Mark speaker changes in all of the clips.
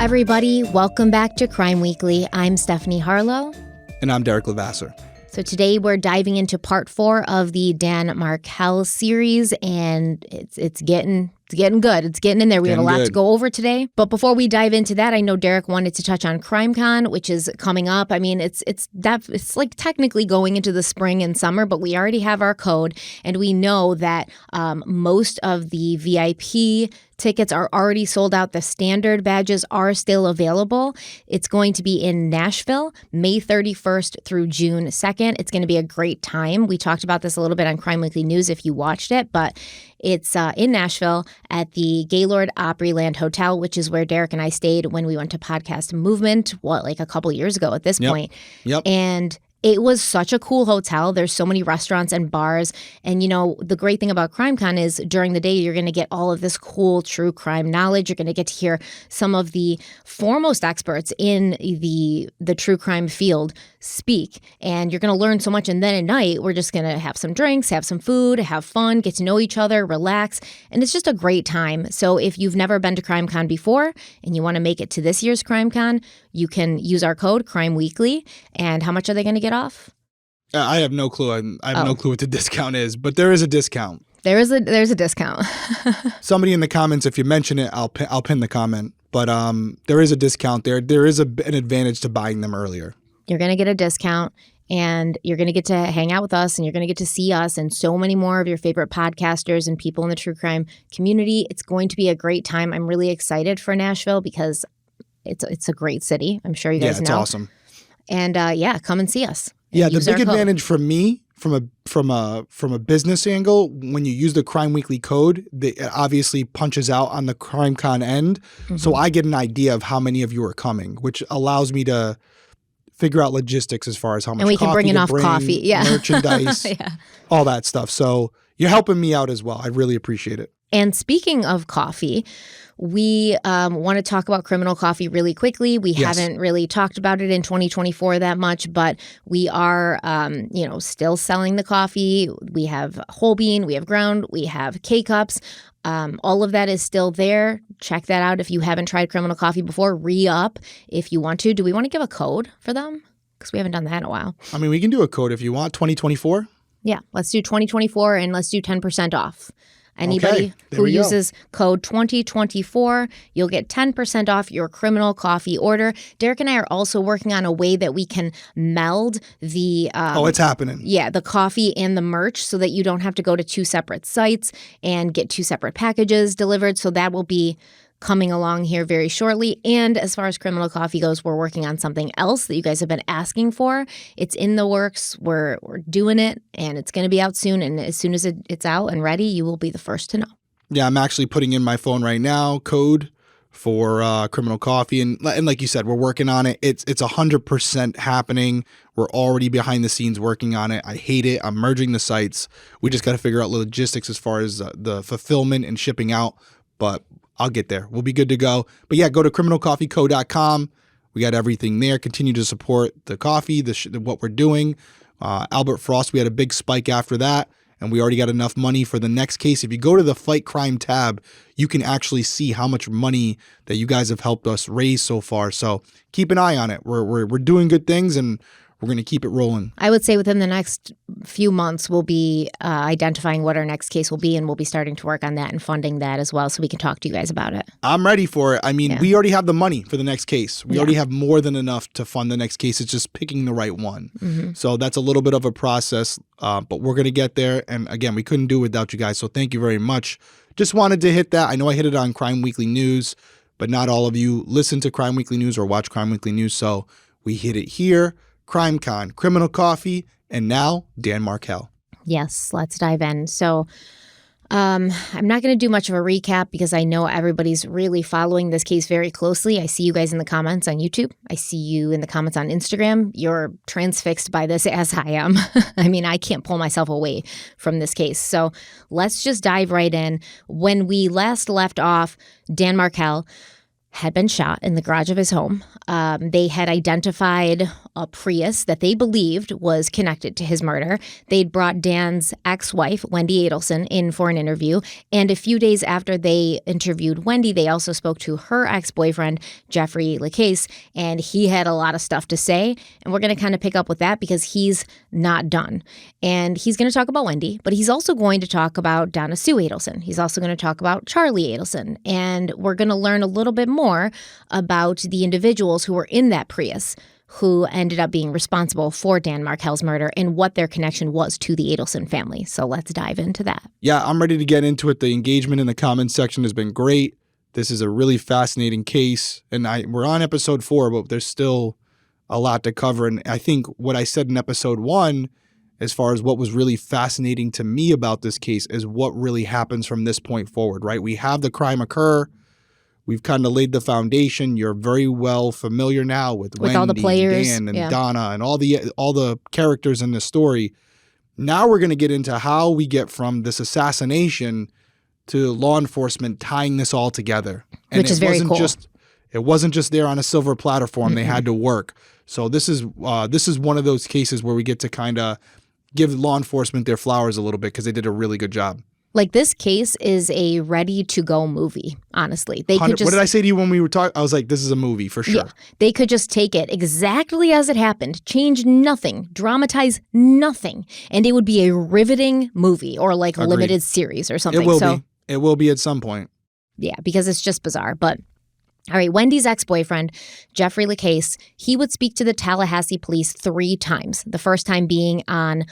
Speaker 1: everybody. Welcome back to Crime Weekly. I'm Stephanie Harlow.
Speaker 2: And I'm Derek Lacasse.
Speaker 1: So today we're diving into part 4 of the Dan Markel series, and it's getting good. It's getting in there. We have a lot to go over today. But before we dive into that, I know Derek wanted to touch on CrimeCon, which is coming up. I mean, it's like technically going into the spring and summer, but we already have our code, and we know that most of the VIP tickets are already sold out. The standard badges are still available. It's going to be in Nashville, May 31st through June 2nd. It's going to be a great time. We talked about this a little bit on Crime Weekly News if you watched it, but it's in Nashville at the Gaylord Opryland Hotel, which is where Derek and I stayed when we went to Podcast Movement, like a couple years ago at this point.
Speaker 2: Yep.
Speaker 1: And it was such a cool hotel. There's so many restaurants and bars. And, you know, the great thing about CrimeCon is during the day, you're going to get all of this cool true crime knowledge. You're going to get to hear some of the foremost experts in the true crime field speak. And you're going to learn so much. And then at night, we're just going to have some drinks, have some food, have fun, get to know each other, relax. And it's just a great time. So if you've never been to CrimeCon before and you want to make it to this year's CrimeCon, you can use our code Crime Weekly. And how much are they going to get off?
Speaker 2: I have no clue. I have no clue what the discount is, but there is a discount.
Speaker 1: There's a discount.
Speaker 2: Somebody in the comments, if you mention it, I'll pin the comment. But there is a discount there. There is an advantage to buying them earlier.
Speaker 1: You're going to get a discount, and you're going to get to hang out with us, and you're going to get to see us and so many more of your favorite podcasters and people in the true crime community. It's going to be a great time. I'm really excited for Nashville because it's a great city. I'm sure you guys know.
Speaker 2: Yeah, it's awesome.
Speaker 1: And come and see us.
Speaker 2: Yeah, the big advantage for me from a business angle, when you use the Crime Weekly code, it obviously punches out on the CrimeCon end. Mm-hmm. So I get an idea of how many of you are coming, which allows me to figure out logistics as far as how much
Speaker 1: and we can bring enough coffee,
Speaker 2: merchandise, all that stuff. So you're helping me out as well. I really appreciate it.
Speaker 1: And speaking of coffee, we want to talk about Criminal Coffee really quickly. We haven't really talked about it in 2024 that much, but we are, still selling the coffee. We have whole bean, we have ground, we have K-Cups. All of that is still there. Check that out if you haven't tried Criminal Coffee before. Re-up if you want to. Do we want to give a code for them? Because we haven't done that in a while.
Speaker 2: I mean, we can do a code if you want. 2024?
Speaker 1: Yeah, let's do 2024 and let's do 10% off. Anybody who uses code 2024, you'll get 10% off your Criminal Coffee order. Derek and I are also working on a way that we can meld the
Speaker 2: it's happening.
Speaker 1: Yeah, the coffee and the merch so that you don't have to go to 2 separate sites and get 2 separate packages delivered. So that will be coming along here very shortly. And as far as Criminal Coffee goes, we're working on something else that you guys have been asking for. It's in the works. We're doing it, and it's going to be out soon. And as soon as it's out and ready, you will be the first to know.
Speaker 2: Yeah, I'm actually putting in my phone right now code for Criminal Coffee. And like you said, we're working on it. It's 100% happening. We're already behind the scenes working on it. I hate it. I'm merging the sites. We just got to figure out logistics as far as the fulfillment and shipping out. But I'll get there. We'll be good to go. But yeah, go to criminalcoffeeco.com. We got everything there. Continue to support the coffee, what we're doing. Albert Frost, we had a big spike after that, and we already got enough money for the next case. If you go to the Fight Crime tab, you can actually see how much money that you guys have helped us raise so far. So keep an eye on it. We're doing good things, and we're going to keep it rolling.
Speaker 1: I would say within the next few months, we'll be identifying what our next case will be, and we'll be starting to work on that and funding that as well so we can talk to you guys about it.
Speaker 2: I'm ready for it. I mean, we already have the money for the next case. We already have more than enough to fund the next case. It's just picking the right one. Mm-hmm. So that's a little bit of a process, but we're going to get there. And again, we couldn't do it without you guys. So thank you very much. Just wanted to hit that. I know I hit it on Crime Weekly News, but not all of you listen to Crime Weekly News or watch Crime Weekly News. So we hit it here. CrimeCon, Criminal Coffee, and now Dan Markel.
Speaker 1: Yes, let's dive in. So I'm not going to do much of a recap because I know everybody's really following this case very closely. I see you guys in the comments on YouTube. I see you in the comments on Instagram. You're transfixed by this as I am. I mean, I can't pull myself away from this case. So let's just dive right in. When we last left off, Dan Markel had been shot in the garage of his home. They had identified a Prius that they believed was connected to his murder. They'd brought Dan's ex-wife, Wendy Adelson, in for an interview. And a few days after they interviewed Wendy, they also spoke to her ex-boyfriend, Jeffrey Lacasse, and he had a lot of stuff to say. And we're going to kind of pick up with that because he's not done. And he's going to talk about Wendy, but he's also going to talk about Donna Sue Adelson. He's also going to talk about Charlie Adelson. And we're going to learn a little bit more about the individuals who were in that Prius who ended up being responsible for Dan Markel's murder and what their connection was to the Adelson family. So let's dive into that.
Speaker 2: Yeah, I'm ready to get into it. The engagement in the comments section has been great. This is a really fascinating case. And we're on episode 4, but there's still a lot to cover. And I think what I said in episode 1, as far as what was really fascinating to me about this case, is what really happens from this point forward, right? We have the crime occur. We've kind of laid the foundation. You're very well familiar now with Wendy,
Speaker 1: all the players,
Speaker 2: Dan, and Donna, and all the characters in the story. Now we're going to get into how we get from this assassination to law enforcement tying this all together. And
Speaker 1: which is very cool.
Speaker 2: It wasn't just there on a silver platter for them. They had to work. So this is one of those cases where we get to kind of give law enforcement their flowers a little bit because they did a really good job.
Speaker 1: Like, this case is a ready-to-go movie, honestly. They could just,
Speaker 2: what did I say to you when we were talking? I was like, this is a movie for sure. Yeah,
Speaker 1: they could just take it exactly as it happened, change nothing, dramatize nothing, and it would be a riveting movie or like
Speaker 2: Agreed.
Speaker 1: Limited series or something.
Speaker 2: It will be. It will be at some point.
Speaker 1: Yeah, because it's just bizarre, but... All right, Wendy's ex-boyfriend, Jeffrey Lacasse, he would speak to the Tallahassee police 3 times, the first time being on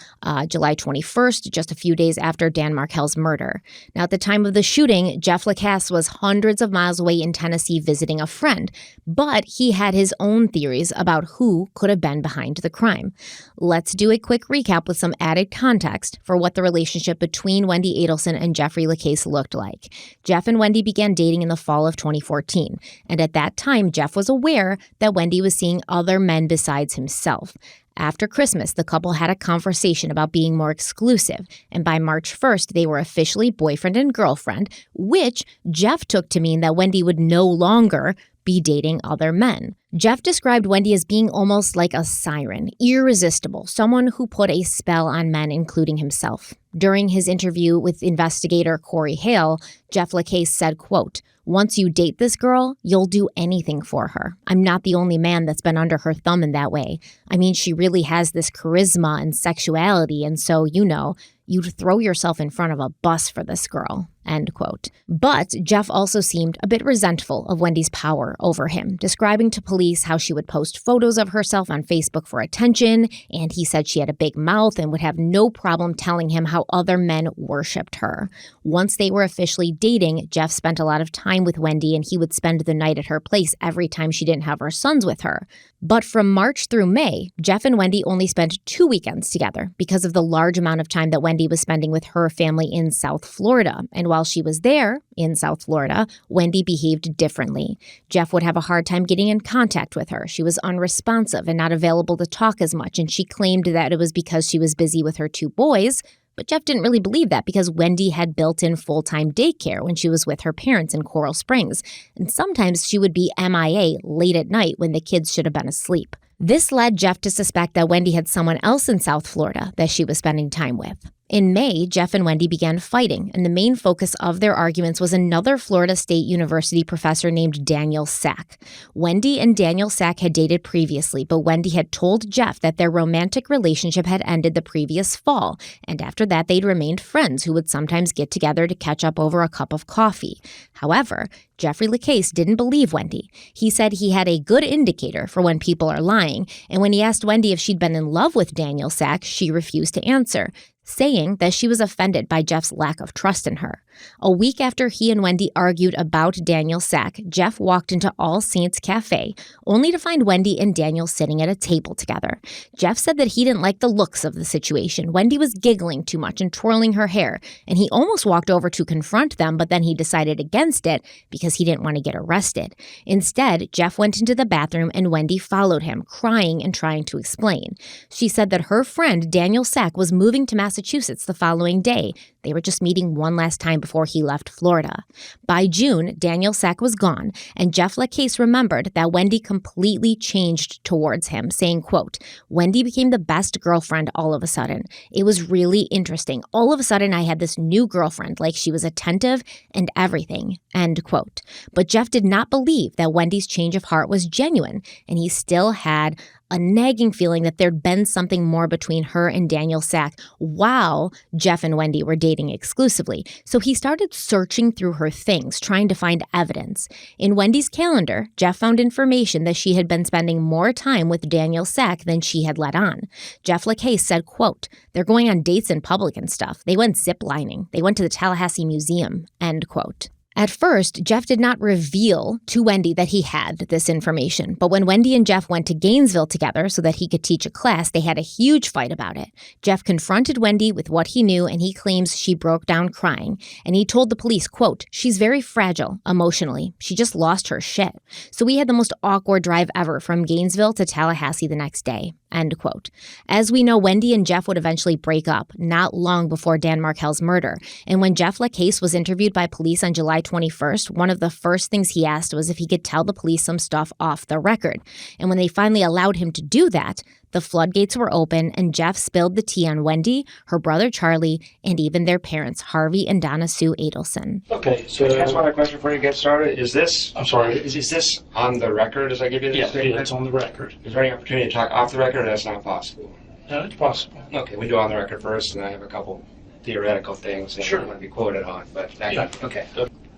Speaker 1: July 21st, just a few days after Dan Markel's murder. Now, at the time of the shooting, Jeff Lacasse was hundreds of miles away in Tennessee visiting a friend, but he had his own theories about who could have been behind the crime. Let's do a quick recap with some added context for what the relationship between Wendy Adelson and Jeffrey Lacasse looked like. Jeff and Wendy began dating in the fall of 2014. And at that time, Jeff was aware that Wendy was seeing other men besides himself. After Christmas, the couple had a conversation about being more exclusive, and by March 1st, they were officially boyfriend and girlfriend, which Jeff took to mean that Wendy would no longer be dating other men. Jeff described Wendy as being almost like a siren, irresistible, someone who put a spell on men, including himself. During his interview with investigator Corey Hale, Jeff Lacasse said, quote, "Once you date this girl, you'll do anything for her. I'm not the only man that's been under her thumb in that way. I mean, she really has this charisma and sexuality, and so, you'd throw yourself in front of a bus for this girl." End quote. But Jeff also seemed a bit resentful of Wendy's power over him, describing to police how she would post photos of herself on Facebook for attention, and he said she had a big mouth and would have no problem telling him how other men worshipped her. Once they were officially dating, Jeff spent a lot of time with Wendy, and he would spend the night at her place every time she didn't have her sons with her. But from March through May, Jeff and Wendy only spent 2 weekends together because of the large amount of time that Wendy was spending with her family in South Florida. And while she was there in South Florida, Wendy behaved differently. Jeff would have a hard time getting in contact with her. She was unresponsive and not available to talk as much, and she claimed that it was because she was busy with her 2 boys. But Jeff didn't really believe that because Wendy had built-in full-time daycare when she was with her parents in Coral Springs, and sometimes she would be MIA late at night when the kids should have been asleep. This led Jeff to suspect that Wendy had someone else in South Florida that she was spending time with. In May, Jeff and Wendy began fighting, and the main focus of their arguments was another Florida State University professor named Daniel Sack. Wendy and Daniel Sack had dated previously, but Wendy had told Jeff that their romantic relationship had ended the previous fall, and after that they'd remained friends who would sometimes get together to catch up over a cup of coffee. However, Jeffrey Lacasse didn't believe Wendy. He said he had a good indicator for when people are lying, and when he asked Wendy if she'd been in love with Daniel Sack, she refused to answer, saying that she was offended by Jeff's lack of trust in her. A week after he and Wendy argued about Daniel Sack, Jeff walked into All Saints Cafe, only to find Wendy and Daniel sitting at a table together. Jeff said that he didn't like the looks of the situation. Wendy was giggling too much and twirling her hair, and he almost walked over to confront them, but then he decided against it because he didn't want to get arrested. Instead, Jeff went into the bathroom and Wendy followed him, crying and trying to explain. She said that her friend, Daniel Sack, was moving to Massachusetts Massachusetts the following day. They were just meeting one last time before he left Florida. By June, Daniel Sack was gone, and Jeff Lacasse remembered that Wendy completely changed towards him, saying, quote, "Wendy became the best girlfriend all of a sudden. It was really interesting. All of a sudden, I had this new girlfriend, like she was attentive and everything," end quote. But Jeff did not believe that Wendy's change of heart was genuine, and he still had a nagging feeling that there'd been something more between her and Daniel Sack while Jeff and Wendy were dating exclusively. So he started searching through her things, trying to find evidence. In Wendy's calendar, Jeff found information that she had been spending more time with Daniel Sack than she had let on. Jeff Lacasse said, quote, "They're going on dates in public and stuff. They went ziplining. They went to the Tallahassee Museum," end quote. At first, Jeff did not reveal to Wendy that he had this information, but when Wendy and Jeff went to Gainesville together so that he could teach a class, they had a huge fight about it. Jeff confronted Wendy with what he knew, and he claims she broke down crying, and he told the police, quote, "She's very fragile emotionally. She just lost her shit." So we had the most awkward drive ever from Gainesville to Tallahassee the next day, end quote. As we know, Wendy and Jeff would eventually break up not long before Dan Markel's murder, and when Jeff Lacasse was interviewed by police on July 21st, one of the first things he asked was if he could tell the police some stuff off the record. And when they finally allowed him to do that, the floodgates were open and Jeff spilled the tea on Wendy, her brother Charlie, and even their parents, Harvey and Donna Sue Adelson.
Speaker 3: Okay, so
Speaker 4: can I ask one question before you get started? Is this,
Speaker 3: I'm sorry.
Speaker 4: is this on the record as I give you this
Speaker 3: Yeah,
Speaker 4: statement?
Speaker 3: it's on the record.
Speaker 4: Is there any opportunity to talk off the record, or that's not possible?
Speaker 3: No, it's possible.
Speaker 4: Okay, we do on the record first, and I have a couple theoretical things that
Speaker 3: Sure.
Speaker 4: I want to be quoted on, but that,
Speaker 3: Yeah.
Speaker 4: okay.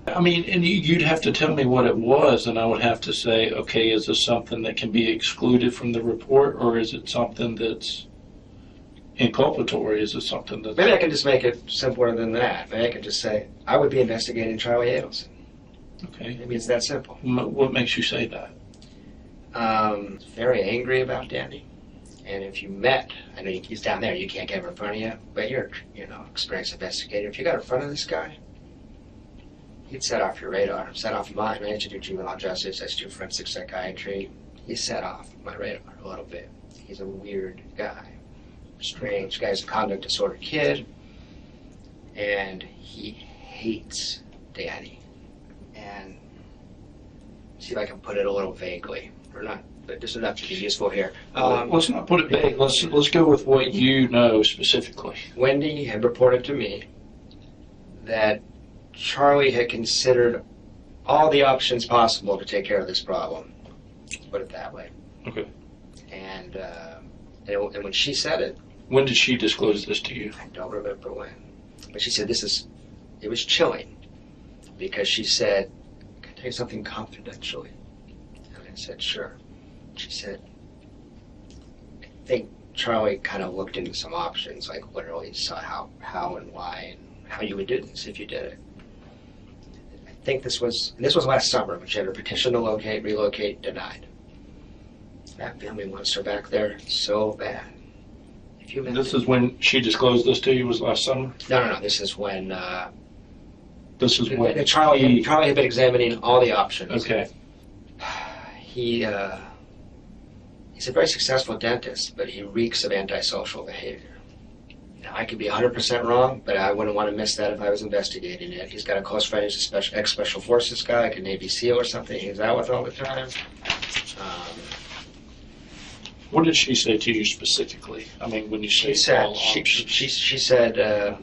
Speaker 3: I mean, and you'd have to tell me what it was, and I would have to say, okay, is this something that can be excluded from the report, or is it something that's inculpatory? Is it something that's...
Speaker 4: Maybe I can just make it simpler than that. Maybe I can just say, I would be investigating Charlie Adelson.
Speaker 3: Okay.
Speaker 4: Maybe it's that simple.
Speaker 3: What makes you say that?
Speaker 4: Very angry about Danny. And if you met, I know he's down there, you can't get him in front of you, but you're, experienced investigator. If you got in front of this guy, he'd set off your radar, set off mine. I used to do juvenile justice, I used to do forensic psychiatry. He set off my radar a little bit. He's a weird guy, strange guy. He's a conduct disorder kid, and he hates Danny. And see if I can put it a little vaguely, or not, but just enough to be useful here.
Speaker 3: Let's not put it vague. Let's go with what you know specifically.
Speaker 4: Wendy had reported to me that Charlie had considered all the options possible to take care of this problem. Let's put it that way.
Speaker 3: Okay.
Speaker 4: And when she said it,
Speaker 3: When did she disclose this to you?
Speaker 4: I don't remember when, but she said it was chilling, because she said, "Can I tell you something confidentially?" And I said, "Sure." She said, "I think Charlie kind of looked into some options, like literally saw how and why and how you would do this if you did it." I think this was last summer when she had her petition to relocate denied. That family wants her back there so bad. If you
Speaker 3: This is when she disclosed this to you, was last summer?
Speaker 4: No. This is when
Speaker 3: This is when
Speaker 4: Charlie had been examining all the options.
Speaker 3: Okay.
Speaker 4: He's a very successful dentist, but he reeks of antisocial behavior. Now, I could be 100% wrong, but I wouldn't want to miss that if I was investigating it. He's got a close friend who's a ex-special forces guy, like a Navy SEAL or something he hangs out with all the time.
Speaker 3: What did she say to you specifically? I mean, when you say
Speaker 4: She said,
Speaker 3: all options.
Speaker 4: she said, I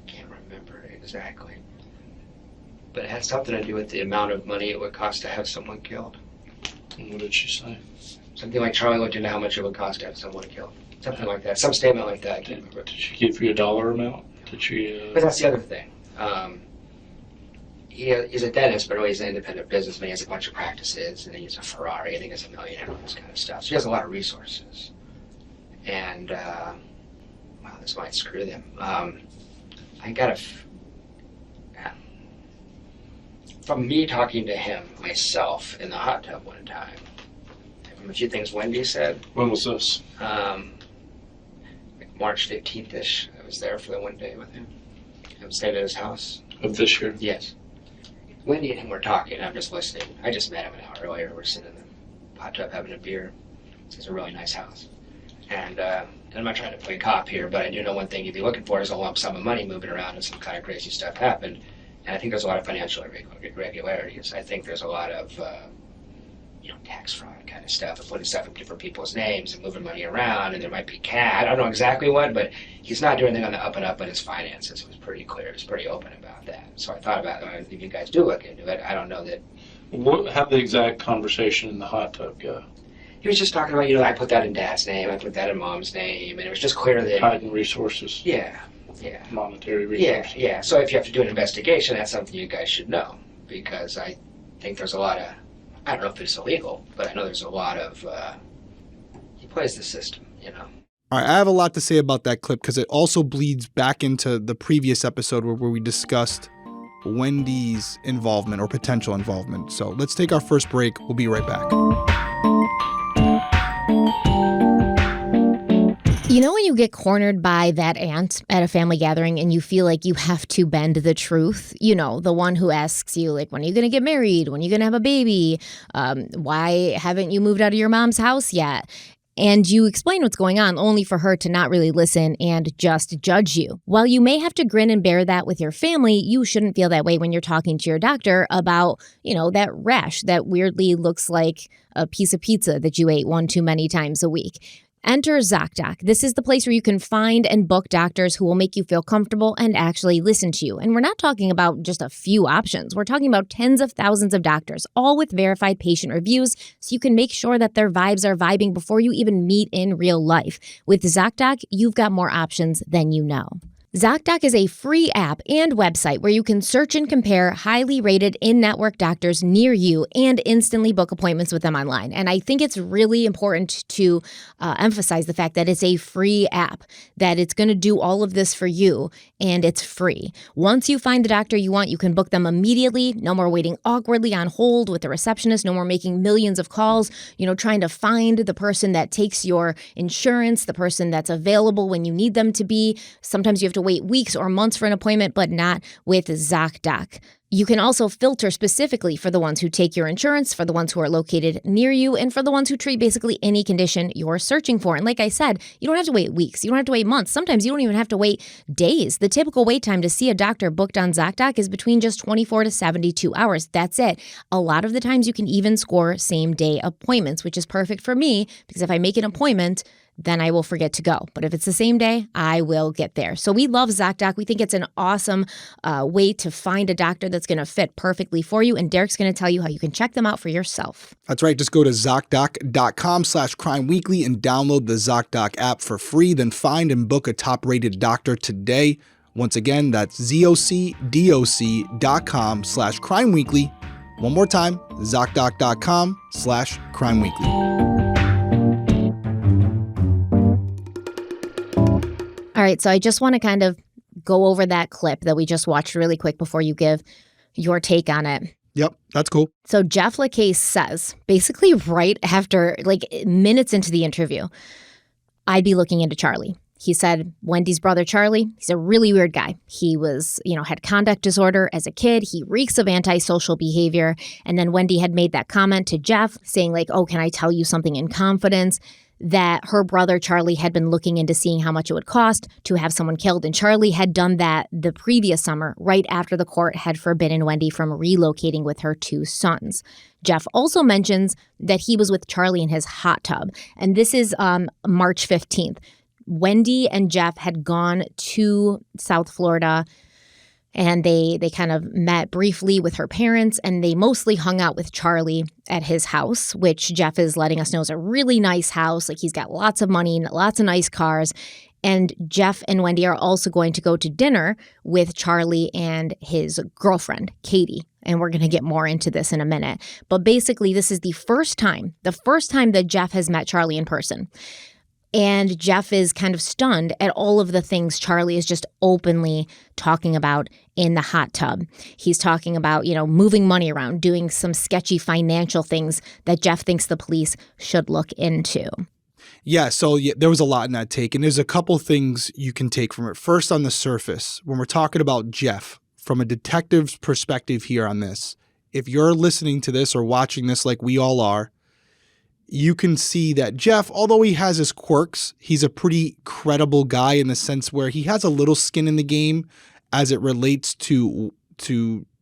Speaker 4: can't remember exactly, but it had something to do with the amount of money it would cost to have someone killed.
Speaker 3: And what did she say?
Speaker 4: Something like Charlie looked into how much it would cost to have someone killed. Something like that. Some statement like that. I can't remember.
Speaker 3: Did she give you a dollar amount? Did she?
Speaker 4: But that's the other thing. He's a dentist, but really he's an independent businessman. He has a bunch of practices, and he has a Ferrari, and he has a millionaire, and all this kind of stuff. So he has a lot of resources. And, well, this might screw them. From me talking to him myself in the hot tub one time, from a few things Wendy said.
Speaker 3: When was this?
Speaker 4: Like March 15th-ish. I was there for the one day with him. I was staying at his house.
Speaker 3: Of this year?
Speaker 4: Yes. Wendy and him were talking. I'm just listening. I just met him an hour earlier. We're sitting in the hot tub having a beer. It's a really nice house. And I'm not trying to play cop here, but I do know one thing you'd be looking for is a lump sum of money moving around and some kind of crazy stuff happened. And I think there's a lot of financial irregularities. I think there's a lot of tax fraud kind of stuff, and putting stuff in different people's names and moving money around, and there might be I don't know exactly what, but he's not doing anything on the up and up in his finances. It was pretty clear. He was pretty open about that. So I thought about it. If you guys do look into it, I don't know that.
Speaker 3: How the exact conversation in the hot tub go?
Speaker 4: He was just talking about, I put that in Dad's name, I put that in Mom's name, and it was just clear that...
Speaker 3: Hiding resources.
Speaker 4: Yeah.
Speaker 3: Monetary resources.
Speaker 4: Yeah. So if you have to do an investigation, that's something you guys should know, because I think there's a lot of... I don't know if it's illegal, but I know there's a lot of... he plays the system,
Speaker 2: All right, I have a lot to say about that clip because it also bleeds back into the previous episode where we discussed Wendy's involvement or potential involvement. So let's take our first break. We'll be right back.
Speaker 1: When you get cornered by that aunt at a family gathering and you feel like you have to bend the truth, the one who asks you, like, when are you going to get married? When are you going to have a baby? Why haven't you moved out of your mom's house yet? And you explain what's going on only for her to not really listen and just judge you. While you may have to grin and bear that with your family, you shouldn't feel that way when you're talking to your doctor about, that rash that weirdly looks like a piece of pizza that you ate one too many times a week. Enter ZocDoc. This is the place where you can find and book doctors who will make you feel comfortable and actually listen to you. And we're not talking about just a few options. We're talking about tens of thousands of doctors, all with verified patient reviews, so you can make sure that their vibes are vibing before you even meet in real life. With ZocDoc, you've got more options than you know. ZocDoc is a free app and website where you can search and compare highly rated in-network doctors near you and instantly book appointments with them online. And I think it's really important to emphasize the fact that it's a free app, that it's going to do all of this for you, and it's free. Once you find the doctor you want, you can book them immediately. No more waiting awkwardly on hold with the receptionist. No more making millions of calls, trying to find the person that takes your insurance, the person that's available when you need them to be. Sometimes you have to wait weeks or months for an appointment, but not with ZocDoc. You can also filter specifically for the ones who take your insurance, for the ones who are located near you, and for the ones who treat basically any condition you're searching for. And like I said, you don't have to wait weeks. You don't have to wait months. Sometimes you don't even have to wait days. The typical wait time to see a doctor booked on ZocDoc is between just 24 to 72 hours. That's it. A lot of the times you can even score same-day appointments, which is perfect for me because if I make an appointment, then I will forget to go. But if it's the same day, I will get there. So we love ZocDoc. We think it's an awesome way to find a doctor that's going to fit perfectly for you. And Derek's going to tell you how you can check them out for yourself.
Speaker 2: That's right. Just go to ZocDoc.com/crimeweekly and download the ZocDoc app for free. Then find and book a top-rated doctor today. Once again, that's ZocDoc.com/crimeweekly. One more time, ZocDoc.com/crimeweekly.
Speaker 1: All right, so I just want to kind of go over that clip that we just watched really quick before you give your take on it.
Speaker 2: Yep, that's cool.
Speaker 1: So Jeff Lacasse says, basically right after, minutes into the interview, I'd be looking into Charlie. He said, Wendy's brother, Charlie, he's a really weird guy. He was, had conduct disorder as a kid. He reeks of antisocial behavior. And then Wendy had made that comment to Jeff saying oh, can I tell you something in confidence? That her brother Charlie had been looking into seeing how much it would cost to have someone killed. And Charlie had done that the previous summer, right after the court had forbidden Wendy from relocating with her two sons. Jeff also mentions that he was with Charlie in his hot tub. And this is March 15th. Wendy and Jeff had gone to South Florida and they kind of met briefly with her parents, and they mostly hung out with Charlie at his house, which Jeff is letting us know is a really nice house. He's got lots of money, lots of nice cars. And Jeff and Wendy are also going to go to dinner with Charlie and his girlfriend, Katie. And we're going to get more into this in a minute. But basically, this is the first time that Jeff has met Charlie in person. And Jeff is kind of stunned at all of the things Charlie is just openly talking about in the hot tub. He's talking about, moving money around, doing some sketchy financial things that Jeff thinks the police should look into.
Speaker 2: Yeah, so there was a lot in that take, and there's a couple things you can take from it. First, on the surface, when we're talking about Jeff, from a detective's perspective here on this, if you're listening to this or watching this like we all are, you can see that Jeff, although he has his quirks, he's a pretty credible guy in the sense where he has a little skin in the game as it relates to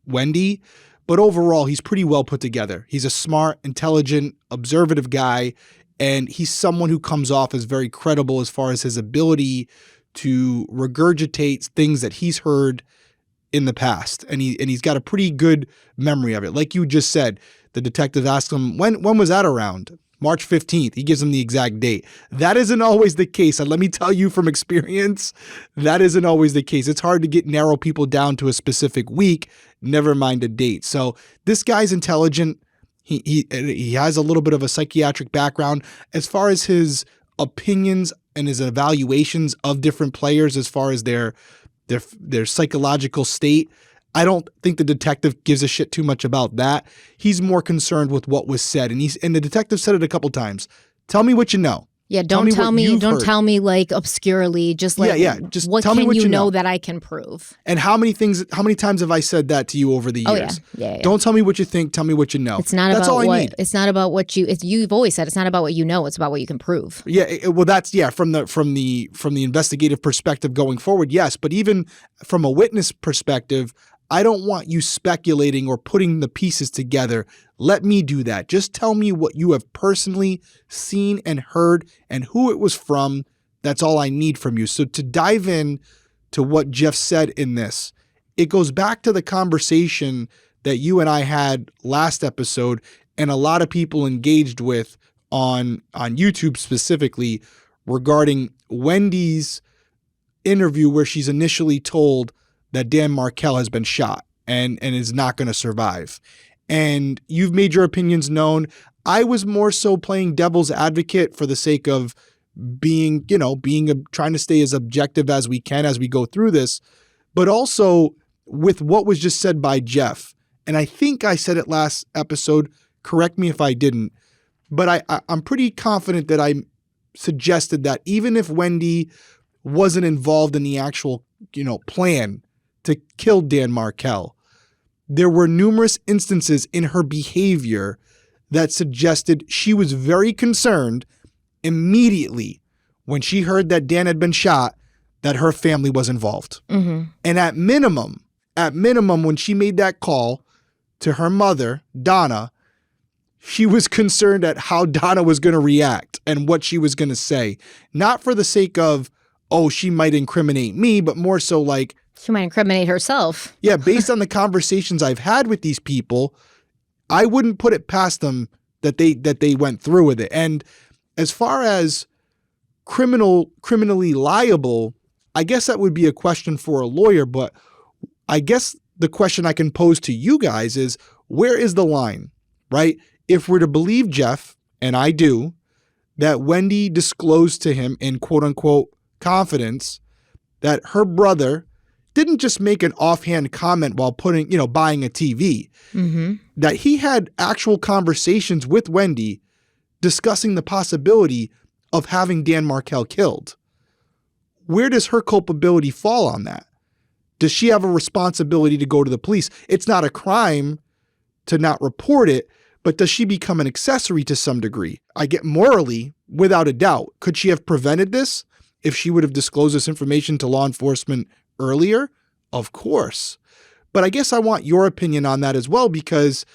Speaker 2: Wendy. But overall, he's pretty well put together. He's a smart, intelligent, observative guy, and he's someone who comes off as very credible as far as his ability to regurgitate things that he's heard in the past. And he's got a pretty good memory of it. Like you just said, the detective asked him, when was that around? March 15th. He gives him the exact date. That isn't always the case. And let me tell you from experience, that isn't always the case. It's hard to narrow people down to a specific week, never mind a date. So this guy's intelligent. He has a little bit of a psychiatric background as far as his opinions and his evaluations of different players as far as their psychological state. I don't think the detective gives a shit too much about that. He's more concerned with what was said. And the detective said it a couple times. Tell me what you know.
Speaker 1: Yeah, don't tell me like obscurely, just like
Speaker 2: just
Speaker 1: what
Speaker 2: tell
Speaker 1: can
Speaker 2: me what
Speaker 1: you know
Speaker 2: know
Speaker 1: that I can prove?
Speaker 2: And how many times have I said that to you over the years?
Speaker 1: Yeah.
Speaker 2: Don't tell me what you think, tell me what you know.
Speaker 1: It's not
Speaker 2: that's
Speaker 1: about
Speaker 2: all
Speaker 1: what
Speaker 2: I need.
Speaker 1: It's not about what you've always said it's not about what you know, it's about what you can prove.
Speaker 2: Yeah, from the investigative perspective going forward, yes, but even from a witness perspective, I don't want you speculating or putting the pieces together. Let me do that. Just tell me what you have personally seen and heard and who it was from. That's all I need from you. So to dive in to what Jeff said in this, it goes back to the conversation that you and I had last episode and a lot of people engaged with on YouTube specifically regarding Wendy's interview where she's initially told that Dan Markel has been shot and is not going to survive. And you've made your opinions known. I was more so playing devil's advocate for the sake of trying to stay as objective as we can as we go through this, but also with what was just said by Jeff. And I think I said it last episode, correct me if I didn't, but I'm pretty confident that I suggested that even if Wendy wasn't involved in the actual, plan to kill Dan Markel, there were numerous instances in her behavior that suggested she was very concerned immediately when she heard that Dan had been shot, that her family was involved.
Speaker 1: Mm-hmm.
Speaker 2: And at minimum, when she made that call to her mother, Donna, she was concerned at how Donna was going to react and what she was going to say. Not for the sake of, she might incriminate me, but more so like,
Speaker 1: she might incriminate herself.
Speaker 2: Yeah, based on the conversations I've had with these people, I wouldn't put it past them that they went through with it. And as far as criminally liable, I guess that would be a question for a lawyer, but I guess the question I can pose to you guys is, where is the line, right? If we're to believe Jeff, and I do, that Wendy disclosed to him in quote unquote confidence that her brother didn't just make an offhand comment while buying a TV,
Speaker 1: mm-hmm.
Speaker 2: that he had actual conversations with Wendy discussing the possibility of having Dan Markel killed. Where does her culpability fall on that? Does she have a responsibility to go to the police? It's not a crime to not report it, but does she become an accessory to some degree? I get morally, without a doubt. Could she have prevented this if she would have disclosed this information to law enforcement earlier? Of course. But I guess I want your opinion on that as well, because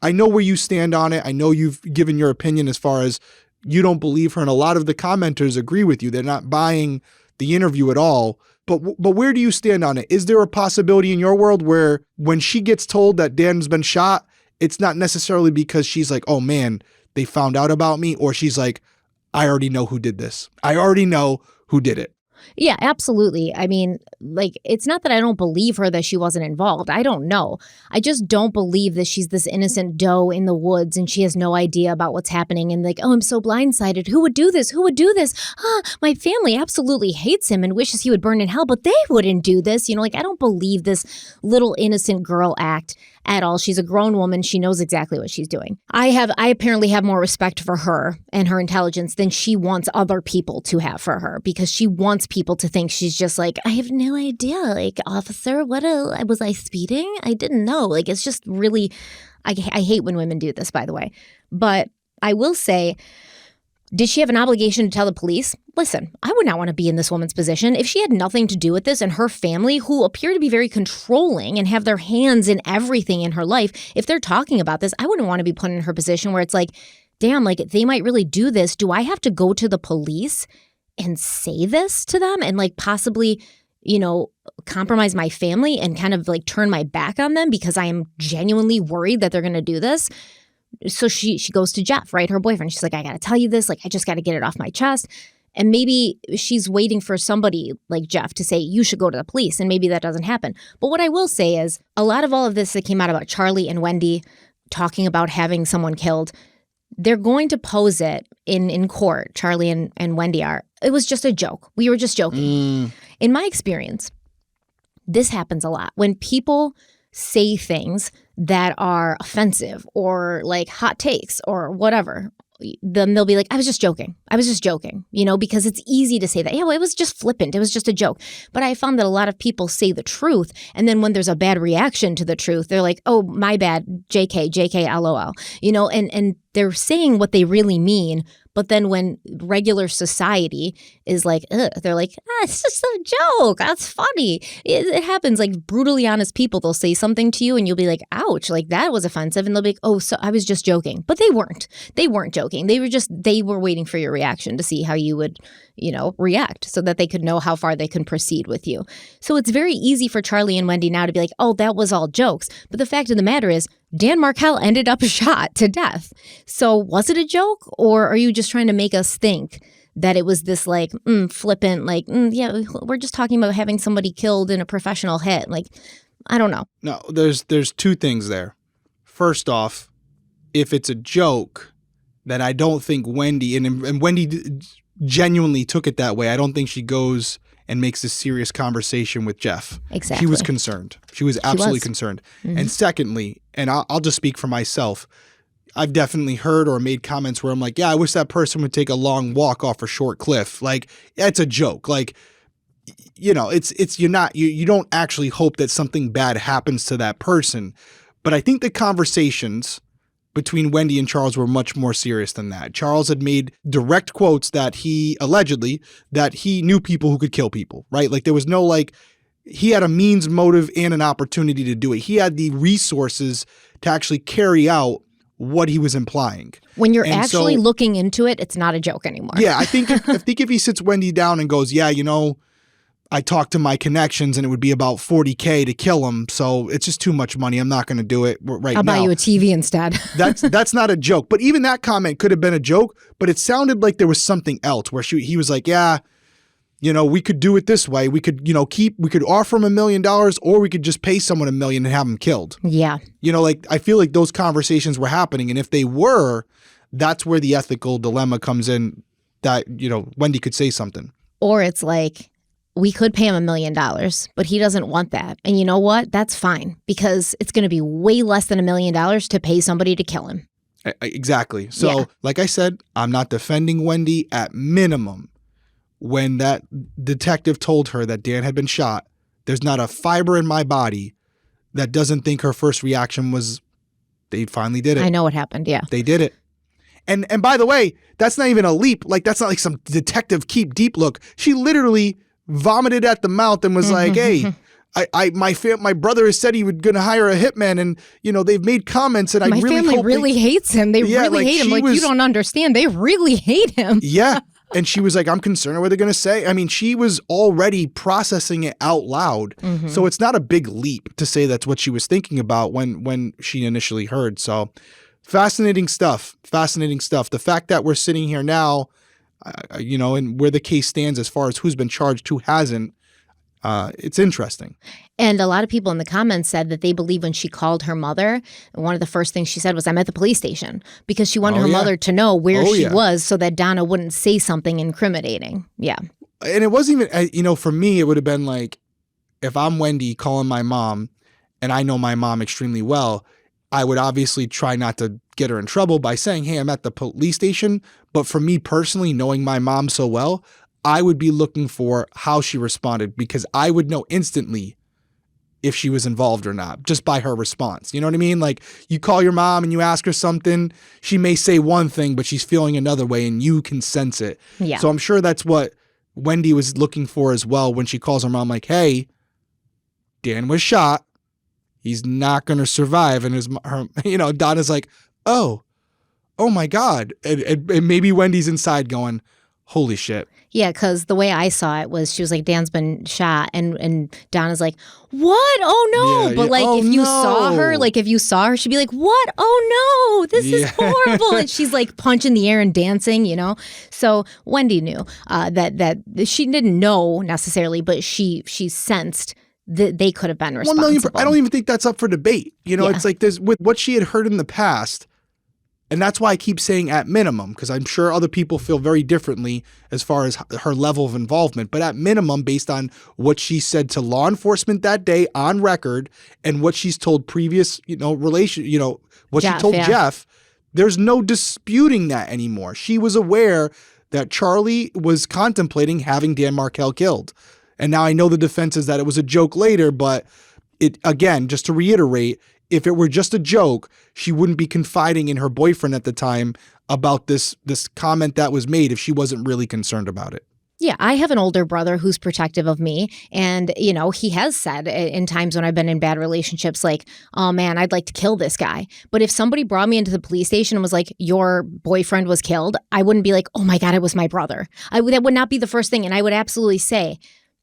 Speaker 2: I know where you stand on it. I know you've given your opinion as far as you don't believe her, and a lot of the commenters agree with you. They're not buying the interview at all. But where do you stand on it? Is there a possibility in your world where when she gets told that Dan's been shot, it's not necessarily because she's like, oh man, they found out about me, or she's like, I already know who did this. I already know who did it.
Speaker 1: Yeah, absolutely. I mean, like, it's not that I don't believe her that she wasn't involved. I don't know. I just don't believe that she's this innocent doe in the woods and she has no idea about what's happening and like, I'm so blindsided. Who would do this? Who would do this? My family absolutely hates him and wishes he would burn in hell, but they wouldn't do this. I don't believe this little innocent girl act at all. She's a grown woman. She knows exactly what she's doing. I apparently have more respect for her and her intelligence than she wants other people to have for her, because she wants people to think she's just like, I have no idea. Like, officer, was I speeding? I didn't know. Like, it's just really, I hate when women do this, by the way. But I will say, did she have an obligation to tell the police? Listen, I would not want to be in this woman's position. If she had nothing to do with this and her family, who appear to be very controlling and have their hands in everything in her life, if they're talking about this, I wouldn't want to be put in her position where it's like, damn, like they might really do this. Do I have to go to the police and say this to them and like possibly, compromise my family and kind of like turn my back on them because I am genuinely worried that they're going to do this? So she goes to Jeff, right? Her boyfriend. She's like, I got to tell you this. Like, I just got to get it off my chest. And maybe she's waiting for somebody like Jeff to say, you should go to the police. And maybe that doesn't happen. But what I will say is a lot of all of this that came out about Charlie and Wendy talking about having someone killed, they're going to pose it in court. Charlie and Wendy are. It was just a joke. We were just joking. In my experience, this happens a lot. When people say things that are offensive or like hot takes or whatever, then they'll be like, I was just joking, because it's easy to say that. Yeah, well, it was just flippant. It was just a joke. But I found that a lot of people say the truth. And then when there's a bad reaction to the truth, they're like, oh, my bad, JK, LOL, and they're saying what they really mean. But then when regular society is like, ugh, they're like, it's just a joke. That's funny. It happens. Like brutally honest people, they'll say something to you and you'll be like, ouch, like that was offensive. And they'll be like, oh, so I was just joking. But they weren't. They weren't joking. They were waiting for your reaction to see how you would, react so that they could know how far they can proceed with you. So it's very easy for Charlie and Wendy now to be like, oh, that was all jokes. But the fact of the matter is, Dan Markel ended up shot to death. So was it a joke, or are you just trying to make us think that it was this like flippant, like, yeah, we're just talking about having somebody killed in a professional hit? Like, I don't know.
Speaker 2: No, there's two things there. First off, if it's a joke, then I don't think Wendy, and Wendy genuinely took it that way. I don't think she goes and makes a serious conversation with Jeff.
Speaker 1: Exactly.
Speaker 2: She was concerned. She was absolutely concerned. Mm-hmm. And secondly, and I'll just speak for myself, I've definitely heard or made comments where I'm like, yeah, I wish that person would take a long walk off a short cliff. Like, it's a joke. Like, you don't actually hope that something bad happens to that person. But I think the conversations between Wendy and Charles were much more serious than that. Charles had made direct quotes that he knew people who could kill people, right? Like there was no he had a means, motive, and an opportunity to do it. He had the resources to actually carry out what he was implying.
Speaker 1: When you're actually looking into it, it's not a joke anymore.
Speaker 2: Yeah, I think if he sits Wendy down and goes, yeah, I talked to my connections and it would be about $40K to kill him. So it's just too much money. I'm not going to do it right now.
Speaker 1: I'll buy you a TV instead.
Speaker 2: That's not a joke. But even that comment could have been a joke, but it sounded like there was something else where he was like, yeah, we could do it this way. We could, we could offer him $1 million, or we could just pay someone $1 million and have him killed.
Speaker 1: Yeah.
Speaker 2: I feel like those conversations were happening. And if they were, that's where the ethical dilemma comes in, that, Wendy could say something.
Speaker 1: Or it's like, we could pay him $1 million, but he doesn't want that. And you know what? That's fine, because it's going to be way less than $1 million to pay somebody to kill him.
Speaker 2: Exactly. So, Like I said, I'm not defending Wendy. At minimum, when that detective told her that Dan had been shot, there's not a fiber in my body that doesn't think her first reaction was they finally did it.
Speaker 1: I know what happened. Yeah.
Speaker 2: They did it. And by the way, that's not even a leap. Like, that's not like some detective keep deep look. She literally vomited at the mouth and was like, hey, my brother has said he was going to hire a hitman, and they've made comments that
Speaker 1: my family really hates him. They really hate him. Like, you don't understand. They really hate him.
Speaker 2: Yeah. And she was like, I'm concerned what they're going to say. I mean, she was already processing it out loud. Mm-hmm. So it's not a big leap to say that's what she was thinking about when she initially heard. So fascinating stuff. The fact that we're sitting here now, and where the case stands as far as who's been charged, who hasn't, it's interesting.
Speaker 1: And a lot of people in the comments said that they believe when she called her mother, one of the first things she said was, I'm at the police station, because she wanted her mother to know where she was so that Donna wouldn't say something incriminating. Yeah.
Speaker 2: And it wasn't even, for me, it would have been like, if I'm Wendy calling my mom and I know my mom extremely well, I would obviously try not to get her in trouble by saying, hey, I'm at the police station. But for me personally, knowing my mom so well, I would be looking for how she responded, because I would know instantly if she was involved or not, just by her response. You know what I mean? Like, you call your mom and you ask her something, she may say one thing, but she's feeling another way and you can sense it.
Speaker 1: Yeah.
Speaker 2: So I'm sure that's what Wendy was looking for as well when she calls her mom like, hey, Dan was shot. He's not going to survive. And Donna's like, oh my God. And maybe Wendy's inside going, holy shit.
Speaker 1: Yeah, because the way I saw it was she was like, Dan's been shot. And Donna's like, what? Oh, no.
Speaker 2: Yeah,
Speaker 1: but like,
Speaker 2: oh,
Speaker 1: if you saw her, she'd be like, what? Oh, no, this is horrible. And she's like punching the air and dancing, So Wendy knew that she didn't know necessarily, but she sensed that they could have been responsible.
Speaker 2: I don't even think that's up for debate. It's like there's with what she had heard in the past. And that's why I keep saying at minimum, because I'm sure other people feel very differently as far as her level of involvement. But at minimum, based on what she said to law enforcement that day on record and what she's told previous, she told Jeff, there's no disputing that anymore. She was aware that Charlie was contemplating having Dan Markel killed. And now I know the defense is that it was a joke later, but again, just to reiterate, if it were just a joke, she wouldn't be confiding in her boyfriend at the time about this comment that was made if she wasn't really concerned about it.
Speaker 1: Yeah, I have an older brother who's protective of me. And, he has said in times when I've been in bad relationships, like, oh, man, I'd like to kill this guy. But if somebody brought me into the police station and was like, your boyfriend was killed, I wouldn't be like, oh, my God, it was my brother. That would not be the first thing. And I would absolutely say,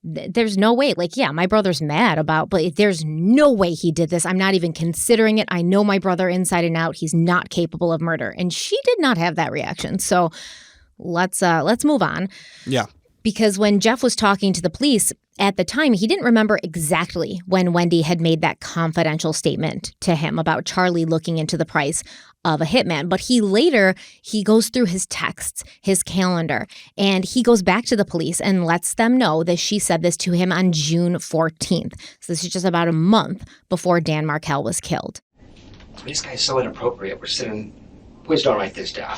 Speaker 1: there's no way. Like, yeah, my brother's mad but there's no way he did this. I'm not even considering it. I know my brother inside and out. He's not capable of murder. And she did not have that reaction. So let's move on.
Speaker 2: Yeah.
Speaker 1: Because when Jeff was talking to the police at the time, he didn't remember exactly when Wendy had made that confidential statement to him about Charlie looking into the price of a hitman. But he goes through his texts, his calendar, and he goes back to the police and lets them know that she said this to him on June 14th. So this is just about a month before Dan Markel was killed.
Speaker 4: This guy's so inappropriate. Please don't write this down.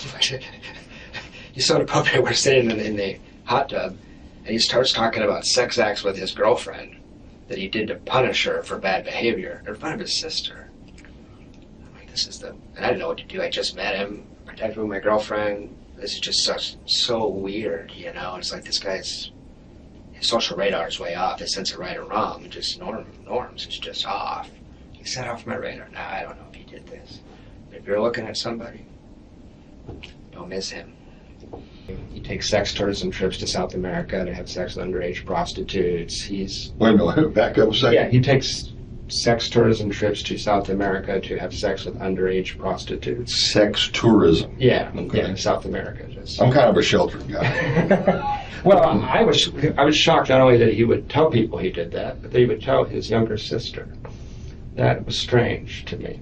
Speaker 4: He's so inappropriate. We're sitting in the hot tub, and he starts talking about sex acts with his girlfriend that he did to punish her for bad behavior in front of his sister. I'm like, and I didn't know what to do. I just met him, protected with my girlfriend. This is just so weird, It's like this guy's, his social radar is way off. His sense of right or wrong, just norms is just off. He set off my radar. Now, I don't know if he did this. But if you're looking at somebody, don't miss him. He takes sex tourism trips to South America to have sex with underage prostitutes.
Speaker 5: Wait a minute, back up a second.
Speaker 4: Yeah, he takes sex tourism trips to South America to have sex with underage prostitutes.
Speaker 5: Sex tourism?
Speaker 4: Yeah,
Speaker 5: okay.
Speaker 4: Yeah, South America.
Speaker 5: I'm kind of a sheltered guy.
Speaker 4: Well, I was shocked not only that he would tell people he did that, but that he would tell his younger sister. That was strange to me.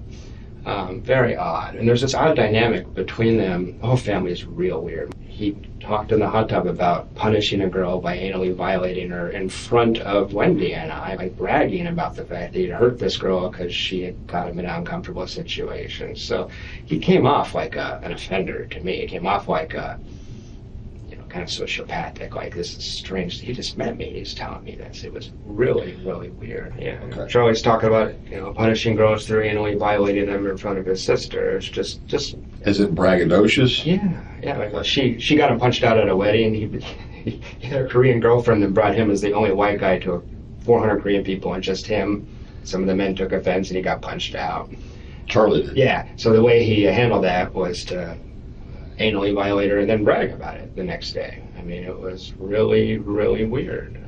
Speaker 4: Very odd. And there's this odd dynamic between them. The whole family is real weird. He talked in the hot tub about punishing a girl by anally violating her in front of Wendy and I, like bragging about the fact that he'd hurt this girl because she had got him in an uncomfortable situation. So he came off like an offender to me. He came off like a, kind of sociopathic, like, this is strange. He just met me. He's telling me this. It was really, really weird. Yeah. Okay. Charlie's talking about, punishing girls through anally violating them in front of his sister. It's just.
Speaker 5: Is it braggadocious?
Speaker 4: Yeah. Like, she got him punched out at a wedding. He had a Korean girlfriend that brought him as the only white guy to 400 Korean people and just him. Some of the men took offense and he got punched out.
Speaker 5: Charlie did?
Speaker 4: Yeah. So the way he handled that was to anally violate her and then brag about it the next day. I mean, it was really, really weird.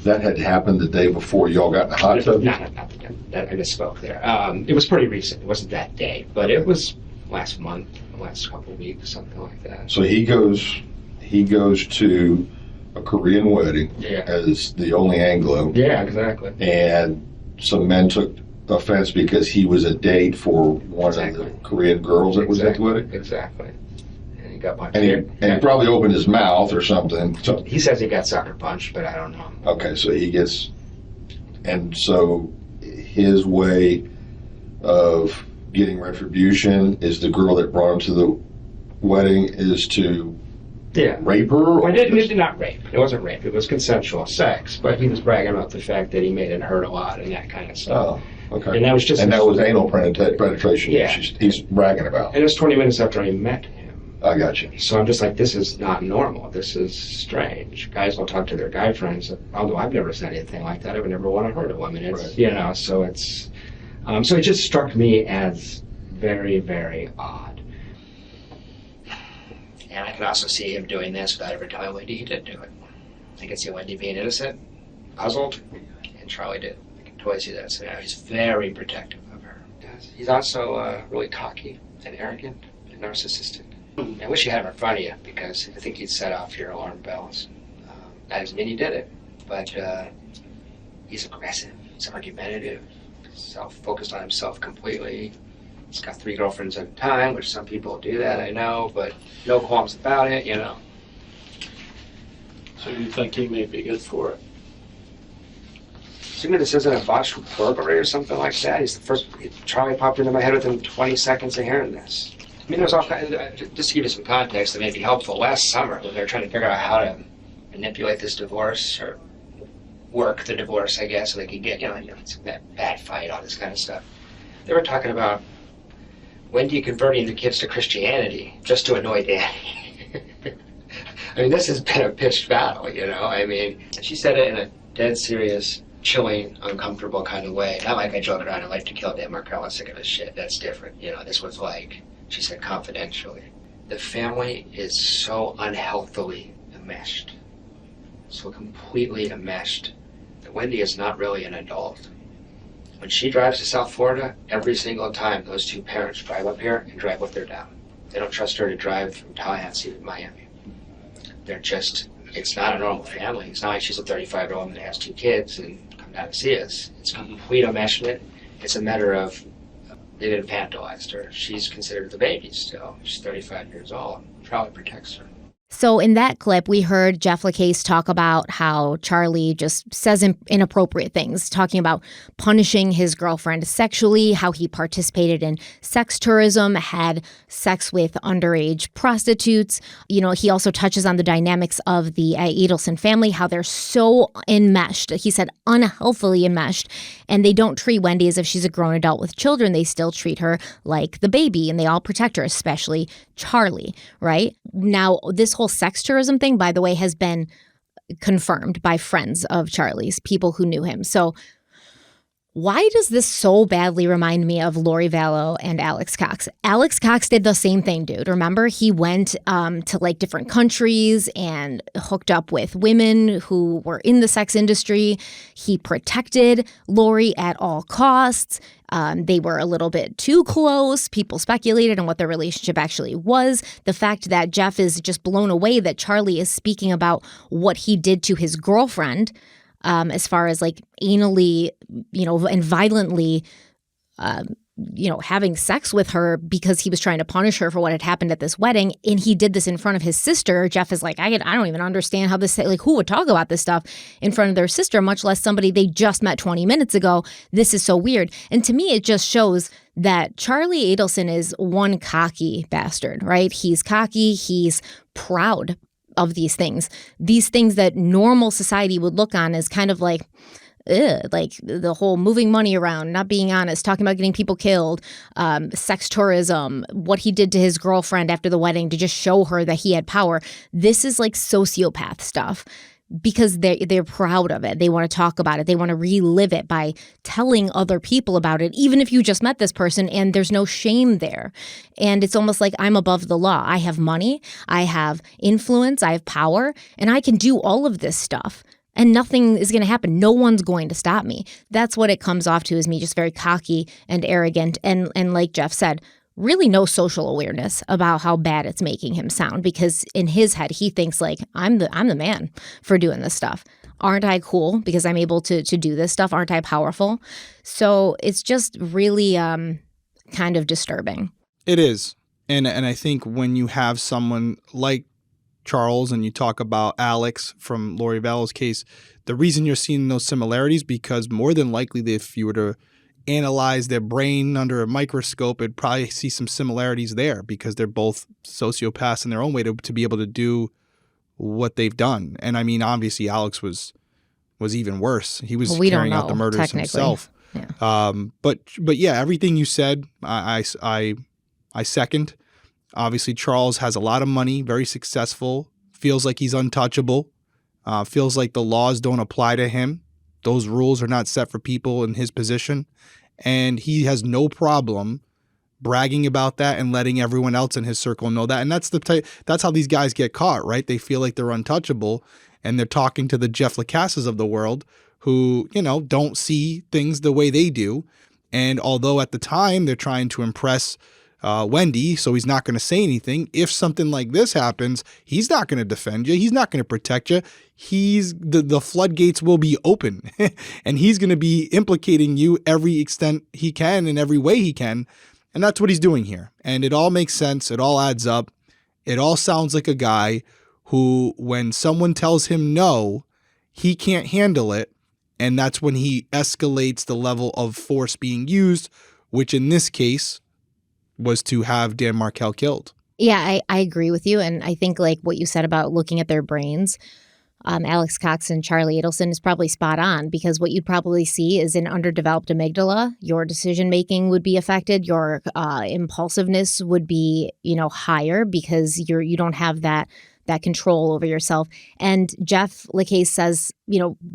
Speaker 5: That had happened the day before y'all got in the hot tub?
Speaker 4: No, I misspoke there. It was pretty recent. It wasn't that day, but it was last month, last couple of weeks, something like that.
Speaker 5: So he goes to a Korean wedding as the only Anglo.
Speaker 4: Yeah, exactly.
Speaker 5: And some men took offense because he was a date for one of the Korean girls that was at the wedding?
Speaker 4: Exactly. Got punched.
Speaker 5: And he probably opened his mouth or something. So,
Speaker 4: he says he got sucker punched, but I don't know.
Speaker 5: Okay, so so his way of getting retribution is the girl that brought him to the wedding is to rape her?
Speaker 4: Well, it did not rape. It wasn't rape. It was consensual sex. But he was bragging about the fact that he made it hurt a lot and that kind of stuff.
Speaker 5: Oh, okay.
Speaker 4: And that was just...
Speaker 5: And that was anal penetration
Speaker 4: Yeah.
Speaker 5: he's bragging about.
Speaker 4: And it was 20 minutes after I met him.
Speaker 5: I got you.
Speaker 4: So I'm just like, this is not normal. This is strange. Guys will talk to their guy friends, although I've never said anything like that. I would never want to hurt a woman. It's,
Speaker 5: Right.
Speaker 4: you know, so it's... so it just struck me as very, very odd. And I can also see him doing this without ever telling Wendy he did do it. I can see Wendy being innocent, puzzled, and Charlie did. I can totally see that. So now he's very protective of her. He's also really cocky and arrogant and narcissistic. I wish you had him in front of you, because I think he'd set off your alarm bells. That doesn't mean he did it, but he's aggressive, he's argumentative, self-focused on himself completely. He's got 3 girlfriends at a time, which some people do that, I know, but no qualms about it, you know.
Speaker 3: So you think he may be good for it?
Speaker 4: Assuming this isn't a botched burglary or something like that, he's the first... Charlie popped into my head within 20 seconds of hearing this. I mean, there's all kinds of... Just to give you some context that may be helpful, last summer, when they were trying to figure out how to manipulate this divorce, or work the divorce, I guess, so they could get, you know, that bad fight, all this kind of stuff. They were talking about Wendy converting the kids to Christianity just to annoy Danny. I mean, this has been a pitched battle, you know? I mean, she said it in a dead serious, chilling, uncomfortable kind of way. Not like I joke around and like to kill Dan Markel. I'm sick of his shit. That's different. You know, this was like, she said confidentially. The family is so unhealthily enmeshed. So completely enmeshed that Wendy is not really an adult. When she drives to South Florida, every single time those 2 parents drive up here and drive with her down. They don't trust her to drive from Tallahassee to Miami. They're just, it's not a normal family. It's not like she's a 35-year-old woman that has 2 kids and come down to see us. It's complete enmeshment. It's a matter of, they've infantilized her. She's considered the baby still. She's 35 years old. Charlie protects her.
Speaker 1: So in that clip, we heard Jeff Lacasse talk about how Charlie just says inappropriate things, talking about punishing his girlfriend sexually, how he participated in sex tourism, had sex with underage prostitutes. You know, he also touches on the dynamics of the Adelson family, how they're so enmeshed. He said unhealthily enmeshed, and they don't treat Wendy as if she's a grown adult with children. They still treat her like the baby, and they all protect her, especially Charlie, right? Now, this whole sex tourism thing, by the way, has been confirmed by friends of Charlie's, people who knew him. So why does this so badly remind me of Lori Vallow and Alex Cox? Alex Cox did the same thing, dude. Remember, he went to like different countries and hooked up with women who were in the sex industry. He protected Lori at all costs. They were a little bit too close. People speculated on what their relationship actually was. The fact that Jeff is just blown away that Charlie is speaking about what he did to his girlfriend, as far as like anally, you know, and violently, you know, having sex with her because he was trying to punish her for what had happened at this wedding. And he did this in front of his sister. Jeff is like, I don't even understand how this, like, who would talk about this stuff in front of their sister, much less somebody they just met 20 minutes ago. This is so weird. And to me, it just shows that Charlie Adelson is one cocky bastard, right? He's cocky. He's proud of these things that normal society would look on as kind of like, like the whole moving money around, not being honest, talking about getting people killed, sex tourism, what he did to his girlfriend after the wedding to just show her that he had power. This is like sociopath stuff because they're proud of it. They want to talk about it. They want to relive it by telling other people about it, even if you just met this person and there's no shame there. And it's almost like I'm above the law. I have money, I have influence, I have power, and I can do all of this stuff. And nothing is going to happen. No one's going to stop me. That's what it comes off to, is me just very cocky and arrogant. And like Jeff said, really no social awareness about how bad it's making him sound, because in his head, he thinks like, I'm the man for doing this stuff. Aren't I cool because I'm able to do this stuff? Aren't I powerful? So it's just really kind of disturbing.
Speaker 2: It is. And I think when you have someone like Charles and you talk about Alex from Lori Vallow's case, the reason you're seeing those similarities, because more than likely if you were to analyze their brain under a microscope, it'd probably see some similarities there, because they're both sociopaths in their own way to be able to do what they've done. And I mean, obviously Alex was even worse. He was
Speaker 1: we
Speaker 2: carrying
Speaker 1: don't
Speaker 2: out the
Speaker 1: know,
Speaker 2: murders himself.
Speaker 1: Yeah.
Speaker 2: But yeah, everything you said, I second. Obviously, Charles has a lot of money, very successful, feels like he's untouchable, feels like the laws don't apply to him. Those rules are not set for people in his position. And he has no problem bragging about that and letting everyone else in his circle know that. And that's how these guys get caught, right? They feel like they're untouchable, and they're talking to the Jeff Lacasses of the world who, don't see things the way they do. And although at the time they're trying to impress Wendy, so he's not going to say anything, if something like this happens, he's not going to defend you. He's not going to protect you. The floodgates will be open and he's going to be implicating you every extent he can in every way he can. And that's what he's doing here. And it all makes sense. It all adds up. It all sounds like a guy who, when someone tells him no, he can't handle it. And that's when he escalates the level of force being used, which in this case was to have Dan Markel killed.
Speaker 1: Yeah, I agree with you. And I think like what you said about looking at their brains, Alex Cox and Charlie Adelson is probably spot on, because what you'd probably see is an underdeveloped amygdala. Your decision making would be affected. Your impulsiveness would be, higher because you don't have that control over yourself. And Jeff Lacasse says,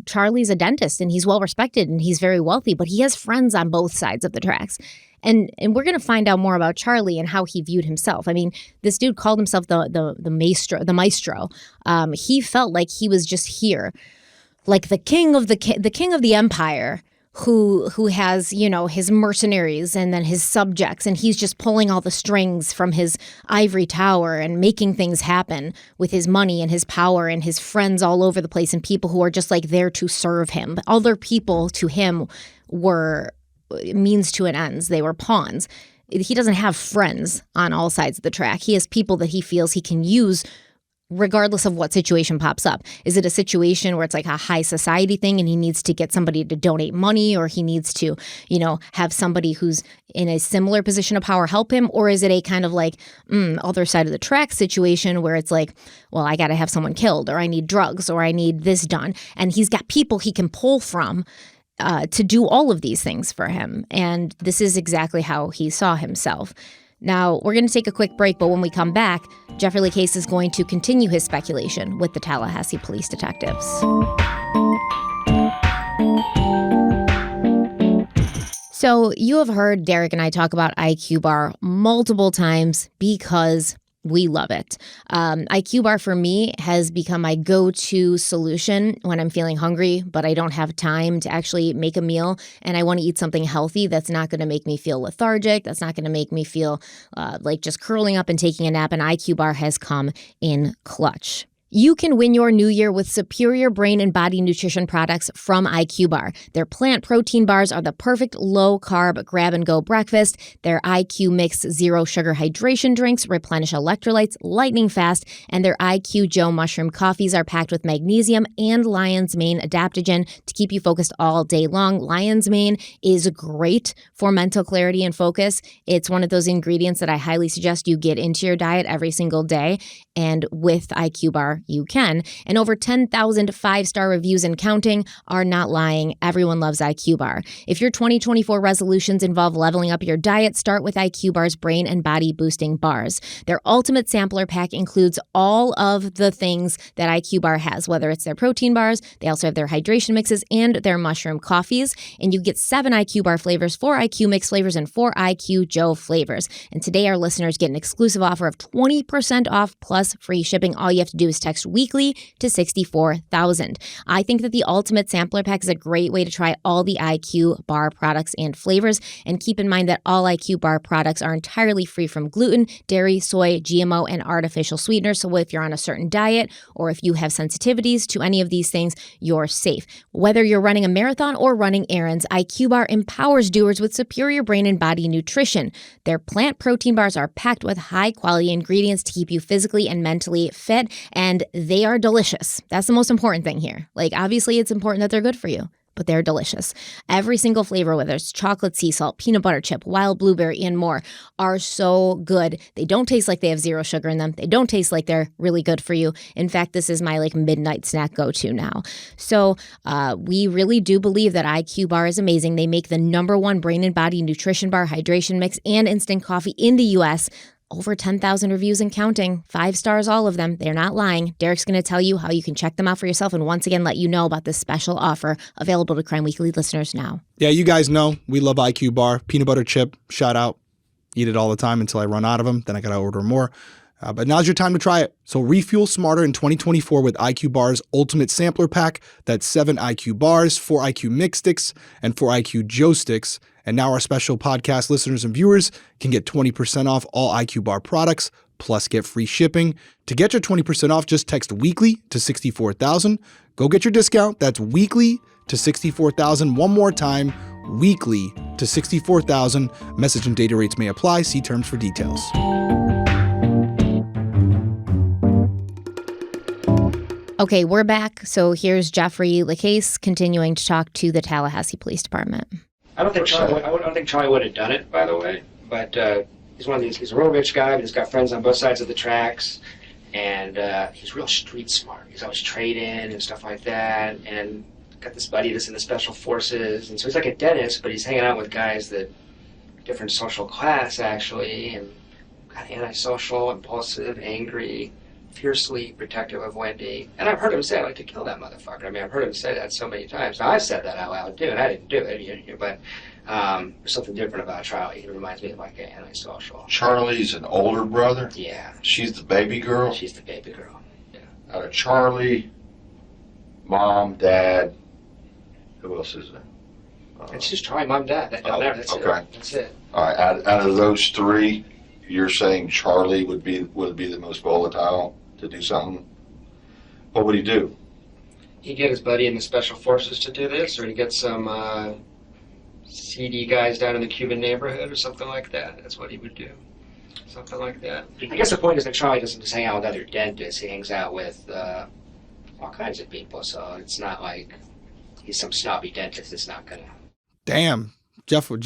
Speaker 1: Charlie's a dentist and he's well respected and he's very wealthy, but he has friends on both sides of the tracks. And we're going to find out more about Charlie and how he viewed himself. I mean, this dude called himself the maestro. He felt like he was just here, like the king of the empire, who has, his mercenaries and then his subjects, and he's just pulling all the strings from his ivory tower and making things happen with his money and his power and his friends all over the place and people who are just like there to serve him. Other people to him were means to an ends. They were pawns. He doesn't have friends on all sides of the track. He has people that he feels he can use regardless of what situation pops up. Is it a situation where it's like a high society thing and he needs to get somebody to donate money, or he needs to, have somebody who's in a similar position of power help him? Or is it a kind of like other side of the track situation where it's like, well, I got to have someone killed, or I need drugs, or I need this done. And he's got people he can pull from to do all of these things for him. And this is exactly how he saw himself. Now, we're going to take a quick break, but when we come back, Jeffrey Lacasse is going to continue his speculation with the Tallahassee police detectives. So you have heard Derek and I talk about IQ Bar multiple times because we love it. IQ Bar for me has become my go-to solution when I'm feeling hungry, but I don't have time to actually make a meal and I want to eat something healthy that's not going to make me feel lethargic, that's not going to make me feel like just curling up and taking a nap. And IQ Bar has come in clutch. You can win your new year with superior brain and body nutrition products from IQ Bar. Their plant protein bars are the perfect low-carb grab-and-go breakfast. Their IQ Mix Zero Sugar Hydration drinks replenish electrolytes lightning fast, and their IQ Joe Mushroom coffees are packed with magnesium and lion's mane adaptogen to keep you focused all day long. Lion's mane is great for mental clarity and focus. It's one of those ingredients that I highly suggest you get into your diet every single day, and with IQ Bar, you can. And over 10,000 5-star reviews and counting are not lying. Everyone loves IQ Bar. If your 2024 resolutions involve leveling up your diet, start with IQ Bar's brain and body boosting bars. Their ultimate sampler pack includes all of the things that IQ Bar has, whether it's their protein bars, they also have their hydration mixes and their mushroom coffees. And you get 7 IQ Bar flavors, 4 IQ Mix flavors, and 4 IQ Joe flavors. And today our listeners get an exclusive offer of 20% off plus free shipping. All you have to do is text weekly to 64,000. I think that the ultimate sampler pack is a great way to try all the IQ Bar products and flavors. And keep in mind that all IQ Bar products are entirely free from gluten, dairy, soy, GMO, and artificial sweeteners. So if you're on a certain diet or if you have sensitivities to any of these things, you're safe. Whether you're running a marathon or running errands, IQ Bar empowers doers with superior brain and body nutrition. Their plant protein bars are packed with high-quality ingredients to keep you physically and mentally fit, and they are delicious. That's the most important thing here. Like, obviously, it's important that they're good for you, but they're delicious. Every single flavor, whether it's chocolate sea salt, peanut butter chip, wild blueberry, and more, are so good. They don't taste like they have zero sugar in them. They don't taste like they're really good for you. In fact, this is my midnight snack go-to now. So we really do believe that IQ Bar is amazing. They make the #1 brain and body nutrition bar, hydration mix, and instant coffee in the U.S. Over 10,000 reviews and counting. 5 stars, all of them. They're not lying. Derek's going to tell you how you can check them out for yourself and once again let you know about this special offer available to Crime Weekly listeners now.
Speaker 2: Yeah, you guys know we love IQ Bar. Peanut butter chip, shout out. Eat it all the time until I run out of them. Then I got to order more. But now's your time to try it. So refuel smarter in 2024 with IQ Bar's Ultimate Sampler Pack. That's 7 IQ Bars, 4 IQ Mix Sticks, and 4 IQ Joe Sticks. And now our special podcast listeners and viewers can get 20% off all IQ Bar products, plus get free shipping. To get your 20% off, just text weekly to 64,000. Go get your discount. That's weekly to 64,000. One more time, weekly to 64,000. Message and data rates may apply. See terms for details.
Speaker 1: Okay, we're back. So here's Jeffrey Lacasse continuing to talk to the Tallahassee Police Department.
Speaker 4: I don't think Charlie would have done it, by the way. But he's a real rich guy, but he's got friends on both sides of the tracks, and he's real street smart. He's always trading and stuff like that, and got this buddy that's in the special forces, and so he's like a dentist, but he's hanging out with guys that different social class actually, and kind of antisocial, impulsive, angry, fiercely protective of Wendy. And I've heard him say, I'd like to kill that motherfucker. I mean, I've heard him say that so many times. Now, I've said that out loud, too, and I didn't do it, but there's something different about Charlie. He reminds me of like an antisocial.
Speaker 5: Charlie's an older brother?
Speaker 4: Yeah.
Speaker 5: She's the baby girl?
Speaker 4: She's the baby girl. Yeah.
Speaker 5: Out of Charlie, mom, dad, who else is there?
Speaker 4: It's just Charlie, mom, dad. That's
Speaker 5: okay.
Speaker 4: It. That's it.
Speaker 5: All right, out of those 3, you're saying Charlie would be the most volatile to do something? What would he do?
Speaker 4: He'd get his buddy in the special forces to do this, or he'd get some seedy guys down in the Cuban neighborhood or something like that. That's what he would do. Something like that. I guess the point is that Charlie doesn't just hang out with other dentists. He hangs out with all kinds of people, so it's not like he's some snobby dentist that's not gonna...
Speaker 2: Damn. Jeff was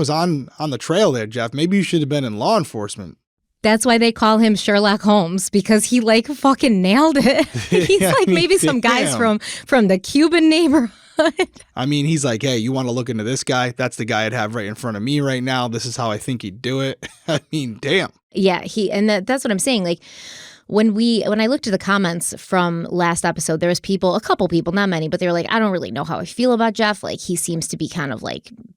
Speaker 2: on the trail there, Jeff. Maybe you should have been in law enforcement.
Speaker 1: That's why they call him Sherlock Holmes, because he fucking nailed it. He's maybe some guys from the Cuban neighborhood.
Speaker 2: I mean, he's like, hey, you want to look into this guy? That's the guy I'd have right in front of me right now. This is how I think he'd do it. I mean, damn.
Speaker 1: Yeah, that's what I'm saying. When I looked at the comments from last episode, there was a couple people, not many, but they were like, I don't really know how I feel about Jeff. He seems to be kind of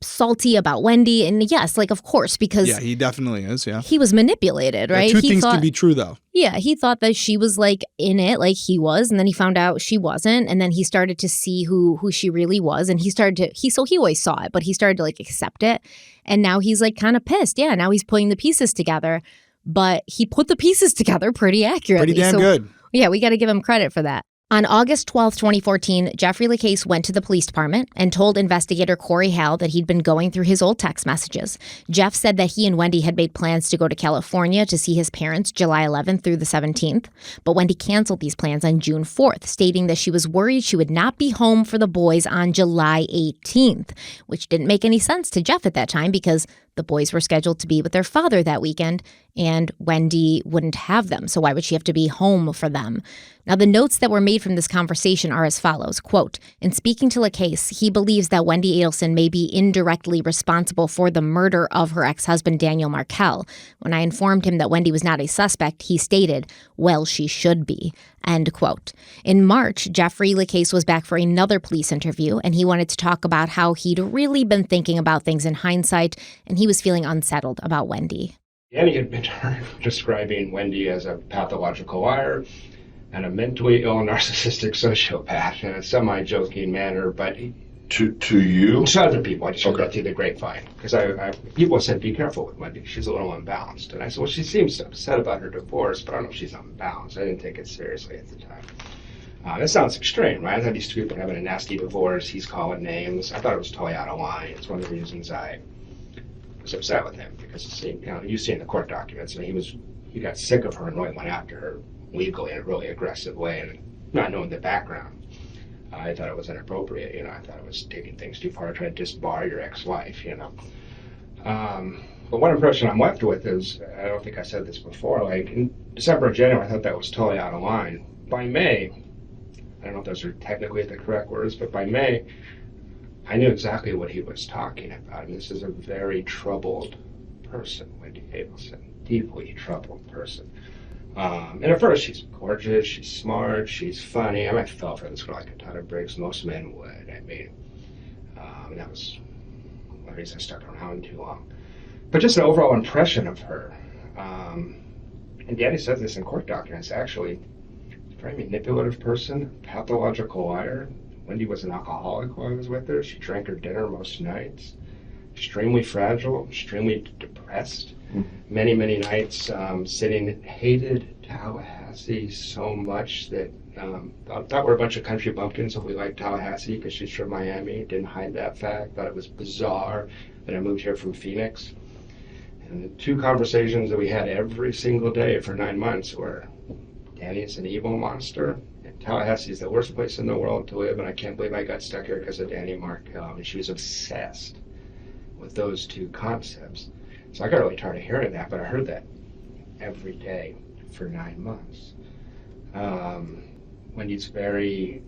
Speaker 1: salty about Wendy. And yes, of course, because...
Speaker 2: Yeah, he definitely is, yeah.
Speaker 1: He was manipulated, right?
Speaker 2: Two things can be true, though.
Speaker 1: Yeah, he thought that she was in it like he was, and then he found out she wasn't, and then he started to see who she really was, and he always saw it, but he started to accept it, and now he's kind of pissed. Yeah, now he's putting the pieces together. But he put the pieces together pretty accurately.
Speaker 2: Pretty damn good.
Speaker 1: Yeah, we got to give him credit for that. On August 12, 2014, Jeffrey Lacasse went to the police department and told investigator Corey Hall that he'd been going through his old text messages. Jeff said that he and Wendy had made plans to go to California to see his parents July 11th through the 17th, but Wendy canceled these plans on June 4th, stating that she was worried she would not be home for the boys on July 18th, which didn't make any sense to Jeff at that time because the boys were scheduled to be with their father that weekend, and Wendy wouldn't have them, so why would she have to be home for them? Now, the notes that were made from this conversation are as follows, quote, in speaking to Lacasse, he believes that Wendy Adelson may be indirectly responsible for the murder of her ex-husband, Daniel Markel. When I informed him that Wendy was not a suspect, he stated, well, she should be, end quote. In March, Jeffrey Lacasse was back for another police interview, and he wanted to talk about how he'd really been thinking about things in hindsight, and he was feeling unsettled about Wendy.
Speaker 6: Danny had been describing Wendy as a pathological liar and a mentally ill narcissistic sociopath in a semi-joking manner, but
Speaker 5: to you?
Speaker 6: To other people. I just heard that through the grapevine. Because people said, be careful with Wendy. She's a little unbalanced. And I said, well, she seems upset about her divorce, but I don't know if she's unbalanced. I didn't take it seriously at the time. That sounds extreme, right? I thought these two people having a nasty divorce. He's calling names. I thought it was totally out of line. It's one of the reasons I was upset with him. Because you see in the court documents, he got sick of her and really went after her legally in a really aggressive way and not knowing the background. I thought it was inappropriate, I thought it was taking things too far to try to disbar your ex-wife, But one impression I'm left with is, I don't think I said this before, like in December and January, I thought that was totally out of line. By May, I don't know if those are technically the correct words, but by May, I knew exactly what he was talking about. And this is a very troubled person, Wendy Adelson, deeply troubled person. And at first, she's gorgeous, she's smart, she's funny. I fell for this girl like a ton of bricks. Most men would. And that was one reason I stuck around too long. But just an overall impression of her. And Danny says this in court documents, actually. A very manipulative person, pathological liar. Wendy was an alcoholic while I was with her. She drank her dinner most nights. Extremely fragile, extremely depressed. Many, many nights hated Tallahassee so much that I thought we're a bunch of country bumpkins, so we liked Tallahassee because she's from Miami. Didn't hide that fact. Thought it was bizarre that I moved here from Phoenix. And the 2 conversations that we had every single day for 9 months were, Danny's an evil monster, and Tallahassee is the worst place in the world to live, and I can't believe I got stuck here because of Danny Markel. And she was obsessed with those 2 concepts. So I got really tired of hearing that, but I heard that every day for 9 months. Wendy's very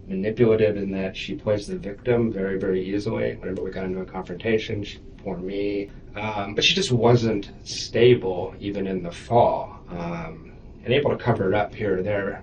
Speaker 6: manipulative in that she plays the victim very, very easily. Whenever we got into a confrontation, she'd pour me. But she just wasn't stable even in the fall, and able to cover it up here or there.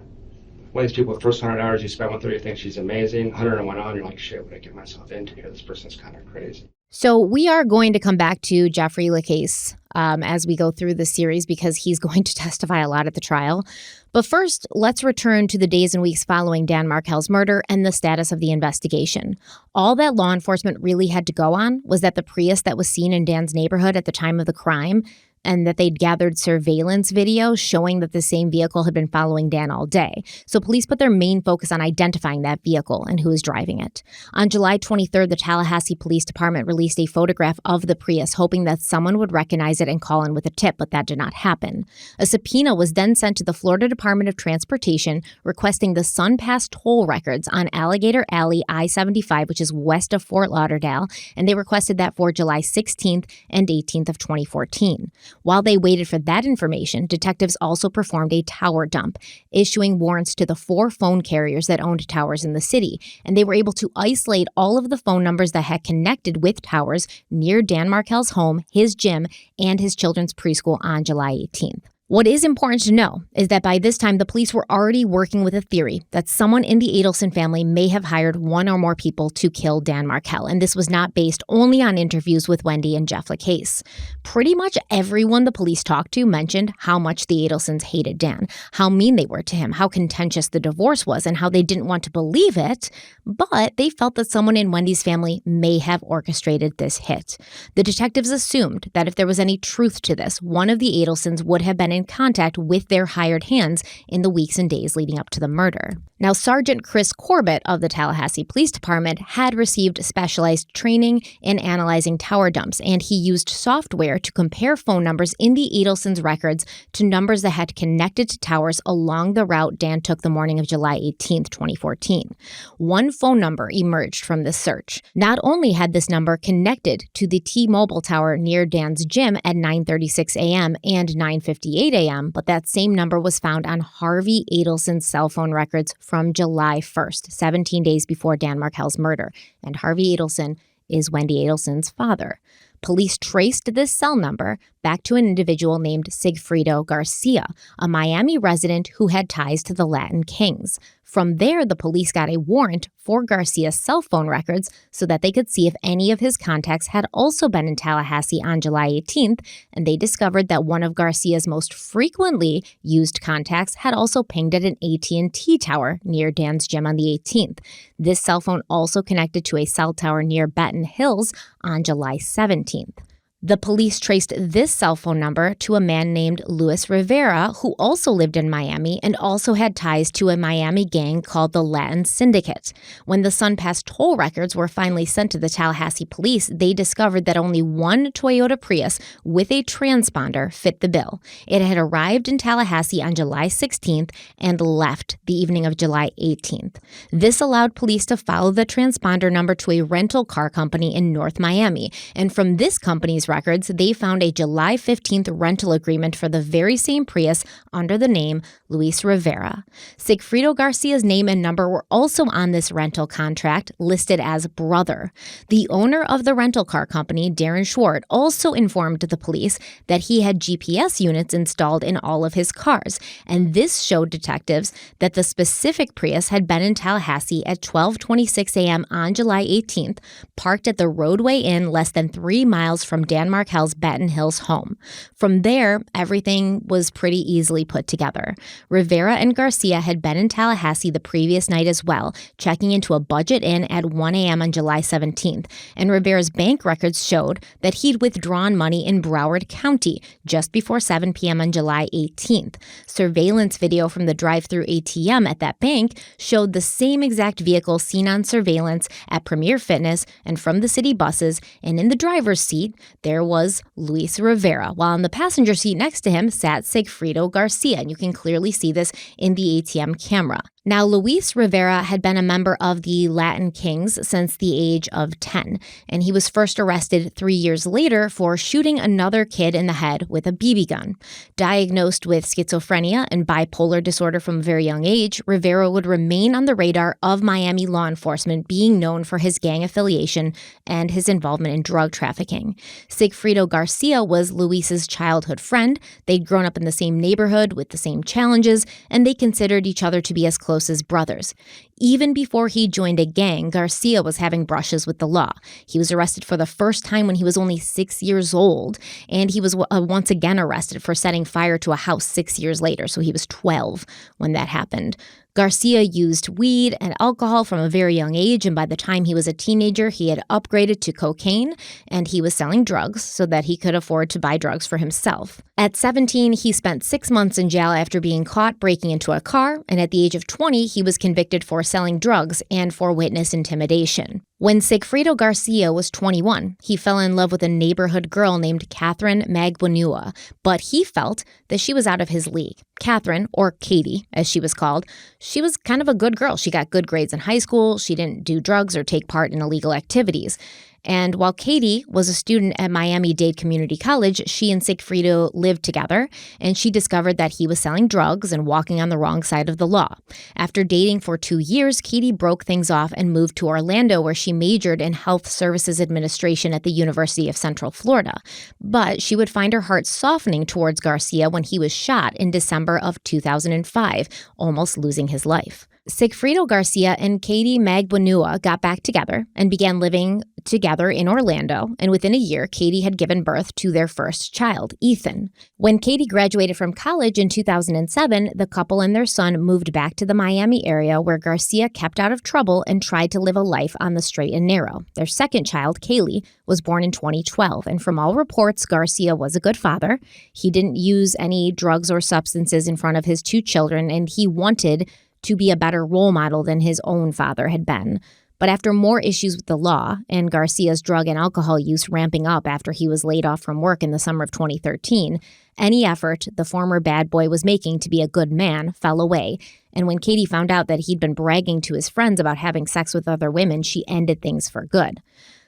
Speaker 6: One of these people, the first 100 hours you spend with her, you think she's amazing. 101 on, you're like, shit, what did I get myself into here? This person's kind of crazy.
Speaker 1: So we are going to come back to Jeffrey Lacasse as we go through the series because he's going to testify a lot at the trial. But first, let's return to the days and weeks following Dan Markel's murder and the status of the investigation. All that law enforcement really had to go on was that the Prius that was seen in Dan's neighborhood at the time of the crime, and that they'd gathered surveillance video showing that the same vehicle had been following Dan all day. So police put their main focus on identifying that vehicle and who was driving it. On July 23rd, the Tallahassee Police Department released a photograph of the Prius, hoping that someone would recognize it and call in with a tip, but that did not happen. A subpoena was then sent to the Florida Department of Transportation requesting the Sun Pass toll records on Alligator Alley I-75, which is west of Fort Lauderdale, and they requested that for July 16th and 18th of 2014. While they waited for that information, detectives also performed a tower dump, issuing warrants to the 4 phone carriers that owned towers in the city, and they were able to isolate all of the phone numbers that had connected with towers near Dan Markel's home, his gym, and his children's preschool on July 18th. What is important to know is that by this time, the police were already working with a theory that someone in the Adelson family may have hired 1 or more people to kill Dan Markel, and this was not based only on interviews with Wendy and Jeff Lacasse. Pretty much everyone the police talked to mentioned how much the Adelsons hated Dan, how mean they were to him, how contentious the divorce was, and how they didn't want to believe it, but they felt that someone in Wendy's family may have orchestrated this hit. The detectives assumed that if there was any truth to this, one of the Adelsons would have been in contact with their hired hands in the weeks and days leading up to the murder. Now, Sergeant Chris Corbett of the Tallahassee Police Department had received specialized training in analyzing tower dumps, and he used software to compare phone numbers in the Adelsons' records to numbers that had connected to towers along the route Dan took the morning of July 18, 2014. One phone number emerged from this search. Not only had this number connected to the T-Mobile tower near Dan's gym at 9:36 a.m. and 9:58 a.m., but that same number was found on Harvey Adelson's cell phone records from July 1st, 17 days before Dan Markel's murder. And Harvey Adelson is Wendy Adelson's father. Police traced this cell number back to an individual named Sigfrido Garcia, a Miami resident who had ties to the Latin Kings. From there, the police got a warrant for Garcia's cell phone records so that they could see if any of his contacts had also been in Tallahassee on July 18th, and they discovered that one of Garcia's most frequently used contacts had also pinged at an AT&T tower near Dan's gym on the 18th. This cell phone also connected to a cell tower near Benton Hills on July 17th. The police traced this cell phone number to a man named Luis Rivera, who also lived in Miami and also had ties to a Miami gang called the Latin Syndicate. When the SunPass toll records were finally sent to the Tallahassee police, they discovered that only one Toyota Prius with a transponder fit the bill. It had arrived in Tallahassee on July 16th and left the evening of July 18th. This allowed police to follow the transponder number to a rental car company in North Miami, and from this company's records, they found a July 15th rental agreement for the very same Prius under the name Luis Rivera. Sigfrido Garcia's name and number were also on this rental contract, listed as brother. The owner of the rental car company, Darren Schwartz, also informed the police that he had GPS units installed in all of his cars, and this showed detectives that the specific Prius had been in Tallahassee at 12:26 a.m. on July 18th, parked at the Roadway Inn less than 3 miles from Dan Markel's Benton Hills home. From there, everything was pretty easily put together. Rivera and Garcia had been in Tallahassee the previous night as well, checking into a budget inn at 1 a.m. on July 17th, and Rivera's bank records showed that he'd withdrawn money in Broward County just before 7 p.m. on July 18th. Surveillance video from the drive-through ATM at that bank showed the same exact vehicle seen on surveillance at Premier Fitness and from the city buses, and in the driver's seat, there was Luis Rivera, while in the passenger seat next to him sat Sigfrido Garcia, and you can clearly see this in the ATM camera. Now, Luis Rivera had been a member of the Latin Kings since the age of 10, and he was first arrested 3 years later for shooting another kid in the head with a BB gun. Diagnosed with schizophrenia and bipolar disorder from a very young age, Rivera would remain on the radar of Miami law enforcement, being known for his gang affiliation and his involvement in drug trafficking. Sigfrido Garcia was Luis's childhood friend. They'd grown up in the same neighborhood with the same challenges, and they considered each other to be as close as brothers. Even before he joined a gang, Garcia was having brushes with the law. He was arrested for the first time when he was only 6 years old, and he was once again arrested for setting fire to a house 6 years later, so he was 12 when that happened. Garcia used weed and alcohol from a very young age, and by the time he was a teenager, he had upgraded to cocaine, and he was selling drugs so that he could afford to buy drugs for himself. At 17, he spent 6 months in jail after being caught breaking into a car, and at the age of 20, he was convicted for selling drugs and for witness intimidation. When Sigfrido Garcia was 21, he fell in love with a neighborhood girl named Katie Magbanua, but he felt that she was out of his league. Catherine, or Katie, as she was called, she was kind of a good girl. She got good grades in high school. She didn't do drugs or take part in illegal activities. And while Katie was a student at Miami-Dade Community College, she and Sigfrido lived together, and she discovered that he was selling drugs and walking on the wrong side of the law. After dating for 2 years, Katie broke things off and moved to Orlando, where she majored in health services administration at the University of Central Florida. But she would find her heart softening towards Garcia when he was shot in December of 2005, almost losing his life. Sigfrido Garcia and Katie Magbanua got back together and began living together in Orlando, and within a year, Katie had given birth to their first child, Ethan. When Katie graduated from college in 2007, the couple and their son moved back to the Miami area, where Garcia kept out of trouble and tried to live a life on the straight and narrow. Their second child, Kaylee, was born in 2012, and from all reports, Garcia was a good father. He didn't use any drugs or substances in front of his 2 children, and he wanted to be a better role model than his own father had been. But after more issues with the law and Garcia's drug and alcohol use ramping up after he was laid off from work in the summer of 2013, any effort the former bad boy was making to be a good man fell away. And when Katie found out that he'd been bragging to his friends about having sex with other women, she ended things for good.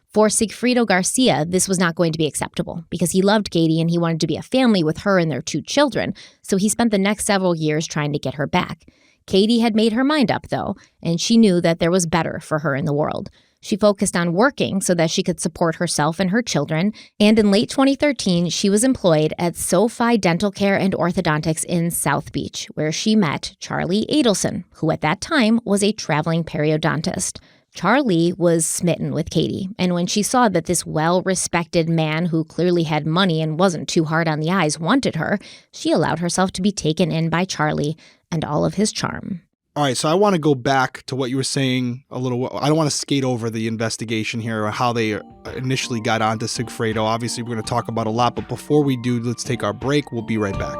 Speaker 1: For Sigfrido Garcia, this was not going to be acceptable because he loved Katie and he wanted to be a family with her and their 2 children, so he spent the next several years trying to get her back. Katie had made her mind up, though, and she knew that there was better for her in the world. She focused on working so that she could support herself and her children, and in late 2013, she was employed at SoFi Dental Care and Orthodontics in South Beach, where she met Charlie Adelson, who at that time was a traveling periodontist. Charlie was smitten with Katie, and when she saw that this well-respected man who clearly had money and wasn't too hard on the eyes wanted her, she allowed herself to be taken in by Charlie and all of his charm.
Speaker 2: All right, so I want to go back to what you were saying a little. I don't want to skate over the investigation here or how they initially got onto Sigfredo. Obviously, we're going to talk about a lot, but before we do, let's take our break. We'll be right back.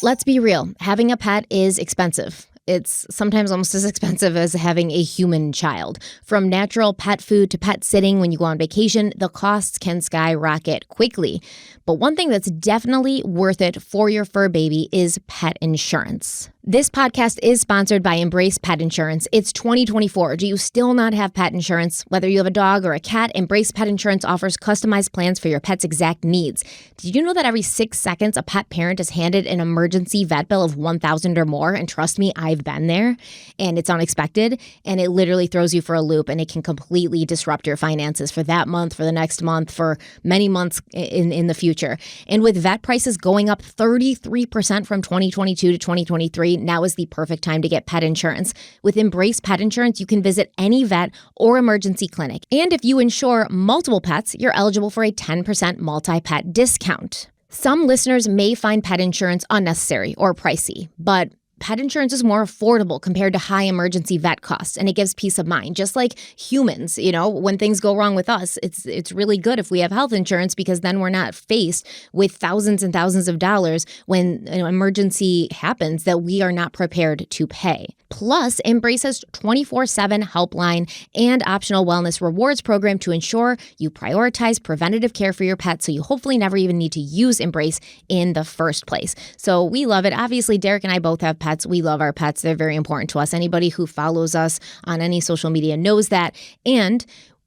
Speaker 1: Let's be real. Having a pet is expensive. It's sometimes almost as expensive as having a human child. From natural pet food to pet sitting when you go on vacation, the costs can skyrocket quickly. But one thing that's definitely worth it for your fur baby is pet insurance. This podcast is sponsored by Embrace Pet Insurance. It's 2024. Do you still not have pet insurance? Whether you have a dog or a cat, Embrace Pet Insurance offers customized plans for your pet's exact needs. Did you know that every 6 seconds a pet parent is handed an emergency vet bill of $1,000 or more? And trust me, I've been there. And it's unexpected. And it literally throws you for a loop. And it can completely disrupt your finances for that month, for the next month, for many months in the future. And with vet prices going up 33% from 2022 to 2023, now is the perfect time to get pet insurance. With Embrace Pet Insurance, you can visit any vet or emergency clinic. And if you insure multiple pets, you're eligible for a 10% multi-pet discount. Some listeners may find pet insurance unnecessary or pricey, but pet insurance is more affordable compared to high emergency vet costs, and it gives peace of mind. Just like humans, when things go wrong with us, it's really good if we have health insurance because then we're not faced with thousands and thousands of dollars when an emergency happens that we are not prepared to pay. Plus, Embrace has 24/7 helpline and optional wellness rewards program to ensure you prioritize preventative care for your pet so you hopefully never even need to use Embrace in the first place. So we love it. Obviously, Derek and I both have pets. We love our pets. They're very important to us. Anybody who follows us on any social media knows that. And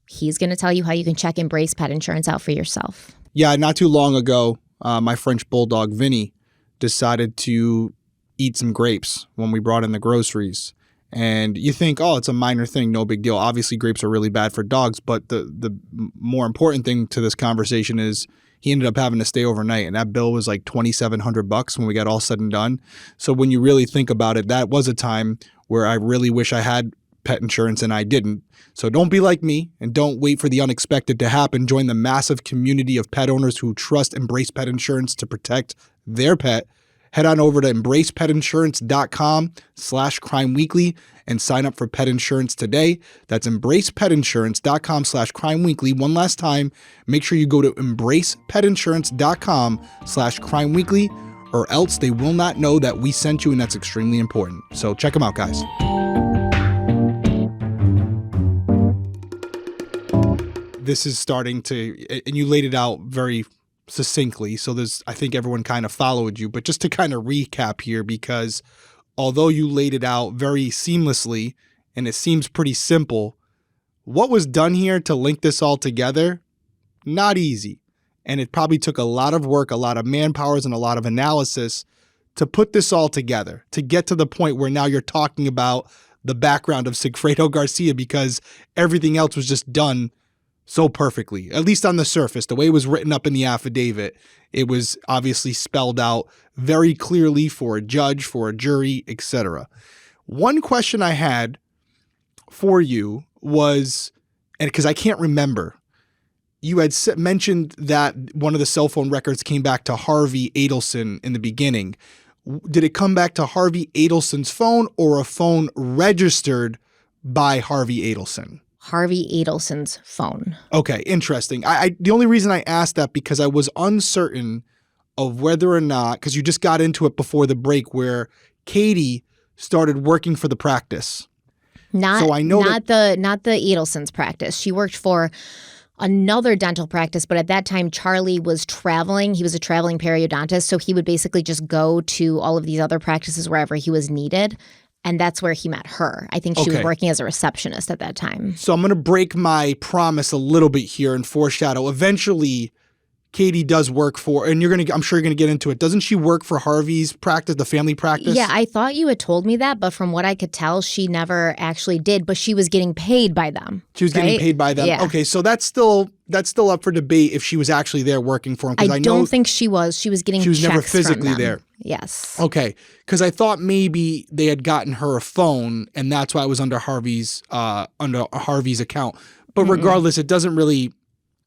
Speaker 1: he's going to tell you how you can check Embrace Pet Insurance out for yourself.
Speaker 2: Yeah, not too long ago, my French bulldog, Vinny, decided to eat some grapes when we brought in the groceries. And you think, oh, it's a minor thing, no big deal. Obviously, grapes are really bad for dogs. But the more important thing to this conversation is he ended up having to stay overnight. And that bill was like $2,700 when we got all said and done. So when you really think about it, that was a time where I really wish I had pet insurance and I didn't. So don't be like me and don't wait for the unexpected to happen. Join the massive community of pet owners who trust Embrace Pet Insurance to protect their pet. Head on over to embracepetinsurance.com/crimeweekly and sign up for pet insurance today. That's embracepetinsurance.com/crimeweekly. One last time, make sure you go to embracepetinsurance.com/crimeweekly or else they will not know that we sent you, and that's extremely important. So check them out, guys. This is starting to, and you laid it out very succinctly, so I think everyone kind of followed you, but just to kind of recap here, because although you laid it out very seamlessly and it seems pretty simple, what was done here to link this all together, not easy. And it probably took a lot of work, a lot of manpowers, and a lot of analysis to put this all together, to get to the point where now you're talking about the background of Sigfredo Garcia, because everything else was just done so perfectly, at least on the surface. The way it was written up in the affidavit, it was obviously spelled out very clearly for a judge, for a jury, etc. One question I had for you was, and because I can't remember, you had mentioned that one of the cell phone records came back to Harvey Adelson in the beginning. Did it come back to Harvey Adelson's phone or a phone registered by Harvey Adelson?
Speaker 1: Harvey Adelson's phone.
Speaker 2: Okay, interesting. The only reason I asked that because I was uncertain of whether or not, because you just got into it before the break, where Katie started working for the practice.
Speaker 1: Not the Adelson's practice. She worked for another dental practice, but at that time Charlie was traveling. He was a traveling periodontist, so he would basically just go to all of these other practices wherever he was needed. And that's where he met her. I think she was working as a receptionist at that time.
Speaker 2: So I'm going to break my promise a little bit here and foreshadow. Eventually, Katie does work for, and I'm sure you're going to get into it. Doesn't she work for Harvey's practice, the family practice?
Speaker 1: Yeah, I thought you had told me that, but from what I could tell, she never actually did. But she was getting paid by them.
Speaker 2: She was getting paid by them.
Speaker 1: Yeah.
Speaker 2: Okay, so that's still up for debate if she was actually there working for him.
Speaker 1: I don't think she was. She was getting.
Speaker 2: She was
Speaker 1: checks
Speaker 2: never physically
Speaker 1: from them.
Speaker 2: there.
Speaker 1: Yes.
Speaker 2: Okay, because I thought maybe they had gotten her a phone, and that's why it was under Harvey's account. But regardless, it doesn't really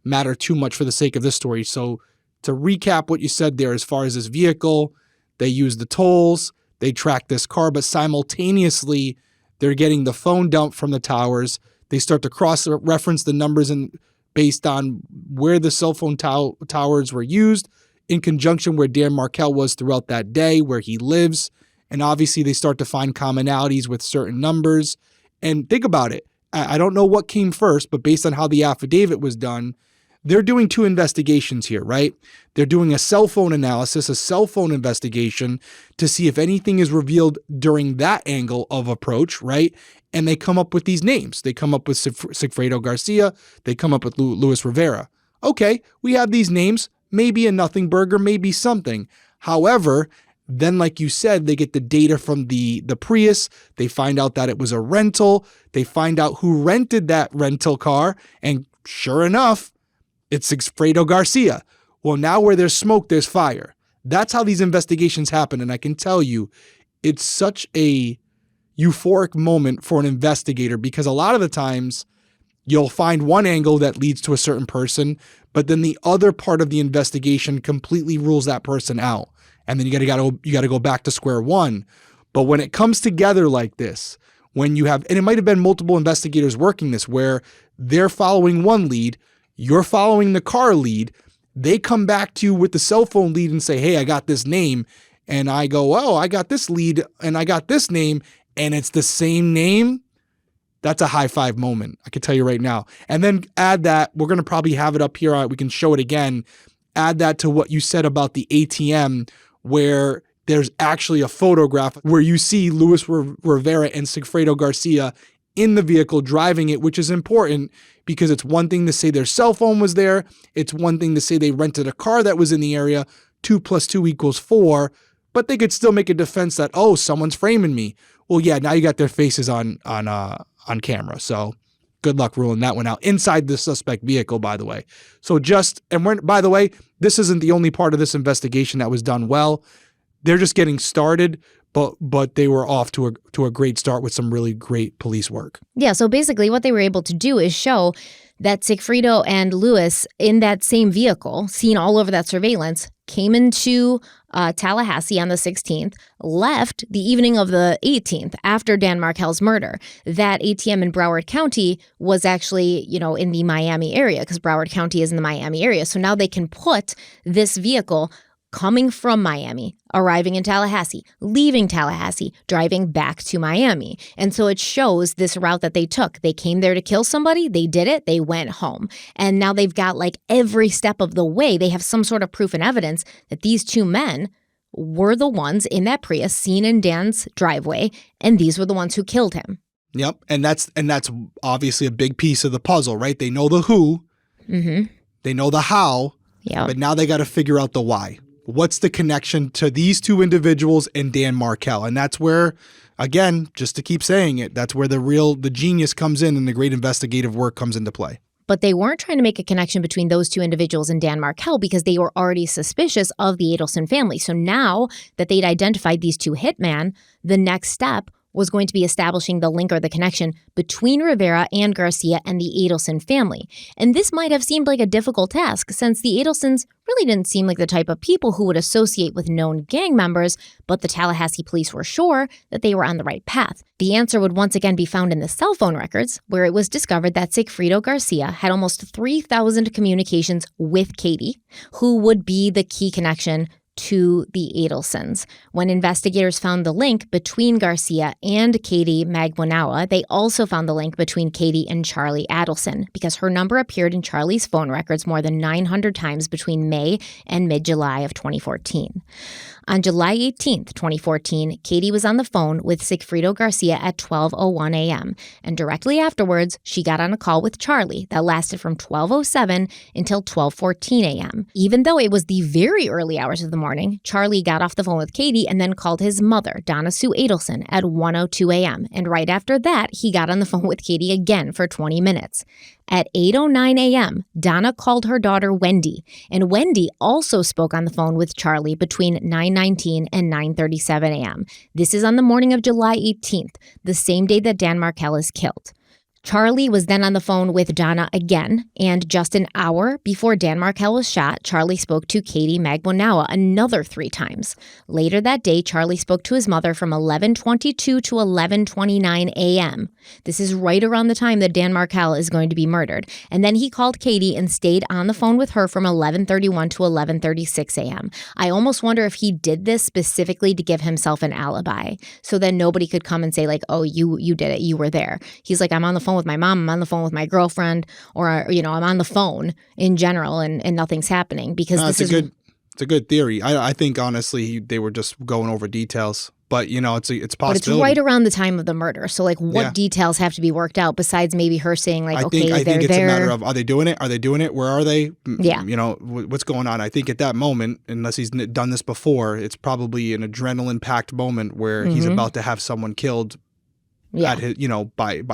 Speaker 2: matter too much for the sake of this story. So to recap what you said there, as far as this vehicle, they use the tolls, they track this car, but simultaneously they're getting the phone dump from the towers. They start to cross-reference the numbers and based on where the cell phone towers were used in conjunction where Dan Markel was throughout that day, where he lives. And obviously they start to find commonalities with certain numbers. And think about it. I don't know what came first, but based on how the affidavit was done, they're doing two investigations here, right? They're doing a cell phone analysis, a cell phone investigation to see if anything is revealed during that angle of approach, right? And they come up with these names. They come up with Sigfredo Garcia. They come up with Luis Rivera. Okay, we have these names, maybe a nothing burger, maybe something. However, then like you said, they get the data from the Prius. They find out that it was a rental. They find out who rented that rental car. And sure enough, it's Sigfredo Garcia. Well, now where there's smoke, there's fire. That's how these investigations happen. And I can tell you, it's such a euphoric moment for an investigator because a lot of the times you'll find one angle that leads to a certain person, but then the other part of the investigation completely rules that person out. And then you got to go back to square one. But when it comes together like this, when you have, and it might have been multiple investigators working this, where they're following one lead, you're following the car lead, they come back to you with the cell phone lead and say, hey, I got this name. And I go, oh, I got this lead and I got this name and it's the same name. That's a high five moment. I can tell you right now. And then add that, we're going to probably have it up here. We can show it again. Add that to what you said about the ATM, where there's actually a photograph where you see Luis Rivera and Sigfredo Garcia in the vehicle driving it, which is important because it's one thing to say their cell phone was there. It's one thing to say they rented a car that was in the area. 2 + 2 = 4, but they could still make a defense that, oh, someone's framing me. Well, yeah, now you got their faces on camera. So good luck ruling that one out inside the suspect vehicle, by the way. So by the way, this isn't the only part of this investigation that was done well. They're just getting started, but they were off to a great start with some really great police work.
Speaker 1: Yeah, so basically what they were able to do is show that Sigfredo and Luis in that same vehicle, seen all over that surveillance, came into Tallahassee on the 16th, left the evening of the 18th after Dan Markel's murder. That ATM in Broward County was actually, in the Miami area because Broward County is in the Miami area. So now they can put this vehicle coming from Miami, arriving in Tallahassee, leaving Tallahassee, driving back to Miami. And so it shows this route that they took. They came there to kill somebody, they did it, they went home. And now they've got every step of the way, they have some sort of proof and evidence that these two men were the ones in that Prius seen in Dan's driveway, and these were the ones who killed him.
Speaker 2: Yep, and that's obviously a big piece of the puzzle, right? They know the who, they know the how, but now they got to figure out the why. What's the connection to these two individuals and Dan Markel? And that's where, again, just to keep saying it, that's where the genius comes in and the great investigative work comes into play.
Speaker 1: But they weren't trying to make a connection between those two individuals and Dan Markel because they were already suspicious of the Adelson family. So now that they'd identified these two hitmen, the next step was going to be establishing the link or the connection between Rivera and Garcia and the Adelson family. And this might have seemed like a difficult task since the Adelsons really didn't seem like the type of people who would associate with known gang members, but the Tallahassee police were sure that they were on the right path. The answer would once again be found in the cell phone records, where it was discovered that Sigfredo Garcia had almost 3,000 communications with Katie, who would be the key connection to the Adelsons. When investigators found the link between Garcia and Katie Magbanua, they also found the link between Katie and Charlie Adelson because her number appeared in Charlie's phone records more than 900 times between May and mid-July of 2014. On July 18th, 2014, Katie was on the phone with Sigfredo Garcia at 12:01 a.m., and directly afterwards, she got on a call with Charlie that lasted from 12:07 until 12:14 a.m. Even though it was the very early hours of the morning, Charlie got off the phone with Katie and then called his mother, Donna Sue Adelson, at 1:02 a.m., and right after that, he got on the phone with Katie again for 20 minutes. At 8:09 a.m., Donna called her daughter Wendy, and Wendy also spoke on the phone with Charlie between 9:19 and 9:37 a.m. This is on the morning of July 18th, the same day that Dan Markel is killed. Charlie was then on the phone with Donna again, and just an hour before Dan Markel was shot, Charlie spoke to Katie Magbanua another 3 times. Later that day, Charlie spoke to his mother from 11:22 to 11:29 a.m. This is right around the time that Dan Markel is going to be murdered. And then he called Katie and stayed on the phone with her from 11:31 to 11:36 a.m. I almost wonder if he did this specifically to give himself an alibi, so then nobody could come and say like, oh, you did it, you were there. He's like, I'm on the phone with my mom, I'm on the phone with my girlfriend, or, I'm on the phone in general and nothing's happening because
Speaker 2: it's a good theory. I think honestly they were just going over details, but it's a possibility.
Speaker 1: But it's right around the time of the murder. So like what details have to be worked out besides maybe her saying like, I think it's a matter
Speaker 2: of, are they doing it? Are they doing it? Where are they?
Speaker 1: Yeah.
Speaker 2: What's going on? I think at that moment, unless he's done this before, it's probably an adrenaline packed moment where he's about to have someone killed.
Speaker 1: Yeah.
Speaker 2: At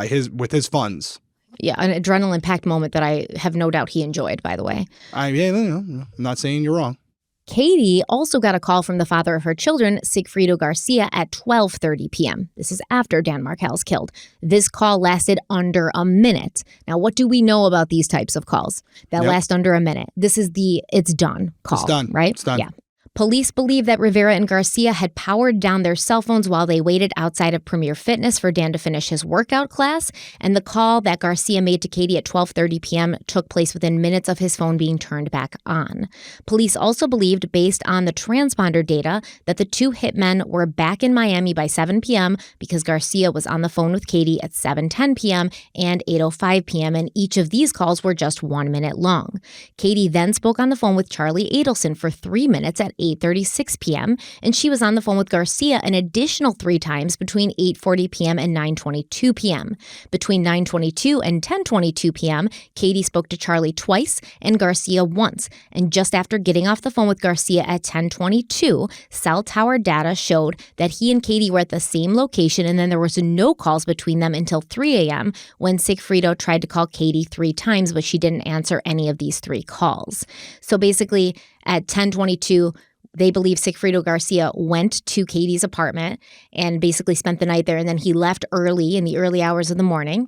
Speaker 2: his, with his funds.
Speaker 1: Yeah, an adrenaline-packed moment that I have no doubt he enjoyed, by the way.
Speaker 2: I'm not saying you're wrong.
Speaker 1: Katie also got a call from the father of her children, Sigfrido Garcia, at 12:30 p.m. This is after Dan Markel's killed. This call lasted under a minute. Now, what do we know about these types of calls that last under a minute? This is the it's done call,
Speaker 2: it's done.
Speaker 1: Right?
Speaker 2: It's done.
Speaker 1: Yeah. Police believe that Rivera and Garcia had powered down their cell phones while they waited outside of Premier Fitness for Dan to finish his workout class, and the call that Garcia made to Katie at 12:30 p.m. took place within minutes of his phone being turned back on. Police also believed, based on the transponder data, that the 2 hitmen were back in Miami by 7 p.m. because Garcia was on the phone with Katie at 7:10 p.m. and 8:05 p.m., and each of these calls were just 1 minute long. Katie then spoke on the phone with Charlie Adelson for 3 minutes at 8:36 p.m., and she was on the phone with Garcia an additional 3 times between 8:40 p.m. and 9:22 p.m. Between 9:22 and 10:22 p.m., Katie spoke to Charlie twice and Garcia once, and just after getting off the phone with Garcia at 10:22, cell tower data showed that he and Katie were at the same location, and then there was no calls between them until 3 a.m. when Sigfrido tried to call Katie 3 times, but she didn't answer any of these 3 calls. So basically, at 10:22, they believe Sigfrido Garcia went to Katie's apartment and basically spent the night there, and then he left early in the early hours of the morning.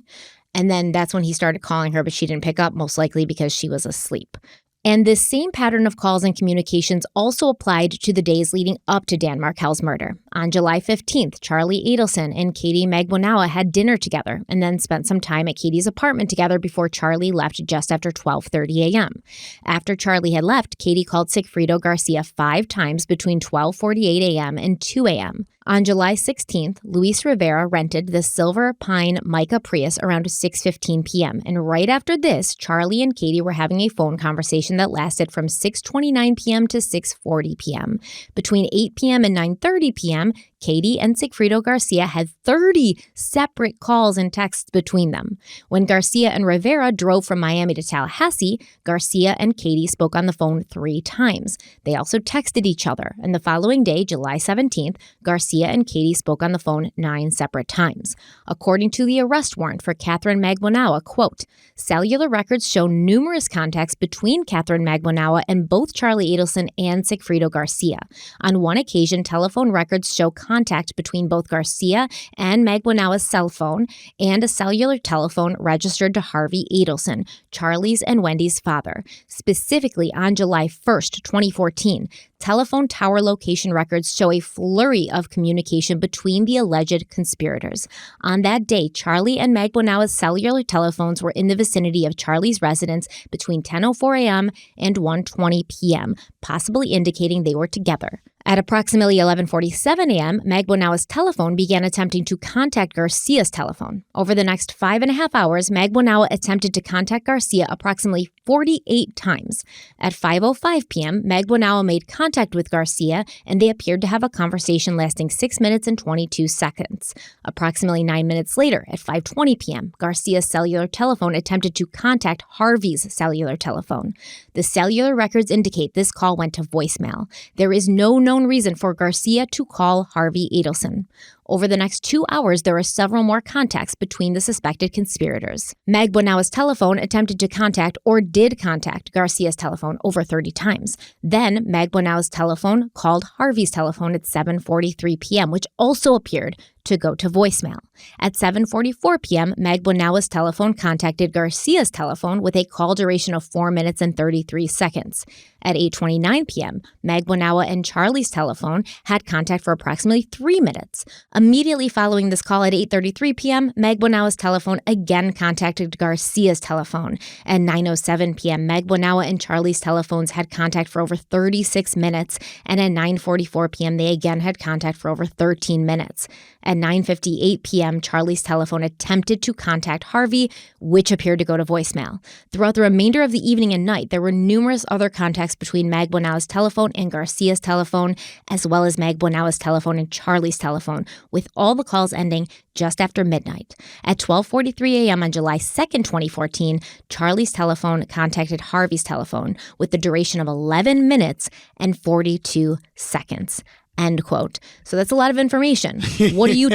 Speaker 1: And then that's when he started calling her, but she didn't pick up, most likely because she was asleep. And this same pattern of calls and communications also applied to the days leading up to Dan Markel's murder. On July 15th, Charlie Adelson and Katie Magbanua had dinner together and then spent some time at Katie's apartment together before Charlie left just after 12:30 a.m. After Charlie had left, Katie called Sigfrido Garcia 5 times between 12:48 a.m. and 2 a.m. On July 16th, Luis Rivera rented the Silver Pine Mica Prius around 6:15 p.m. And right after this, Charlie and Katie were having a phone conversation that lasted from 6:29 p.m. to 6:40 p.m. Between 8 p.m. and 9:30 p.m., Katie and Sigfrido Garcia had 30 separate calls and texts between them. When Garcia and Rivera drove from Miami to Tallahassee, Garcia and Katie spoke on the phone 3 times. They also texted each other, and the following day, July 17th, Garcia and Katie spoke on the phone 9 separate times. According to the arrest warrant for Catherine Magbanua, quote, cellular records show numerous contacts between Catherine Magbanua and both Charlie Adelson and Sigfrido Garcia. On one occasion, telephone records show contact between both Garcia and Magbanua's cell phone and a cellular telephone registered to Harvey Adelson, Charlie's and Wendy's father. Specifically, on July 1st, 2014, telephone tower location records show a flurry of communication between the alleged conspirators. On that day, Charlie and Magbanua's cellular telephones were in the vicinity of Charlie's residence between 10:04 a.m. and 1:20 p.m., possibly indicating they were together. At approximately 11:47 a.m., Magbanua's telephone began attempting to contact Garcia's telephone. Over the next 5.5 hours, Magbanua attempted to contact Garcia approximately 48 times. At 5:05 p.m., Magbanua made contact with Garcia, and they appeared to have a conversation lasting 6 minutes and 22 seconds. Approximately 9 minutes later, at 5:20 p.m., Garcia's cellular telephone attempted to contact Harvey's cellular telephone. The cellular records indicate this call went to voicemail. There is no known reason for Garcia to call Harvey Adelson. Over the next 2 hours, there are several more contacts between the suspected conspirators. Magbanua's telephone attempted to contact or did contact Garcia's telephone over 30 times. Then, Magbanua's telephone called Harvey's telephone at 7:43 p.m., which also appeared to go to voicemail. At 7:44 p.m., Magbanua's telephone contacted Garcia's telephone with a call duration of 4 minutes and 33 seconds. At 8:29 p.m., Magbanua and Charlie's telephone had contact for approximately 3 minutes. Immediately following this call at 8:33 p.m., Magbanua's telephone again contacted Garcia's telephone. At 9:07 p.m., Magbanua and Charlie's telephones had contact for over 36 minutes, and at 9:44 p.m., they again had contact for over 13 minutes. At 9:58 p.m., Charlie's telephone attempted to contact Harvey, which appeared to go to voicemail. Throughout the remainder of the evening and night, there were numerous other contacts between Magbanua's telephone and Garcia's telephone, as well as Magbanua's telephone and Charlie's telephone, with all the calls ending just after midnight. At 12:43 a.m. on July 2nd, 2014, Charlie's telephone contacted Harvey's telephone with the duration of 11 minutes and 42 seconds. End quote. So that's a lot of information. What are you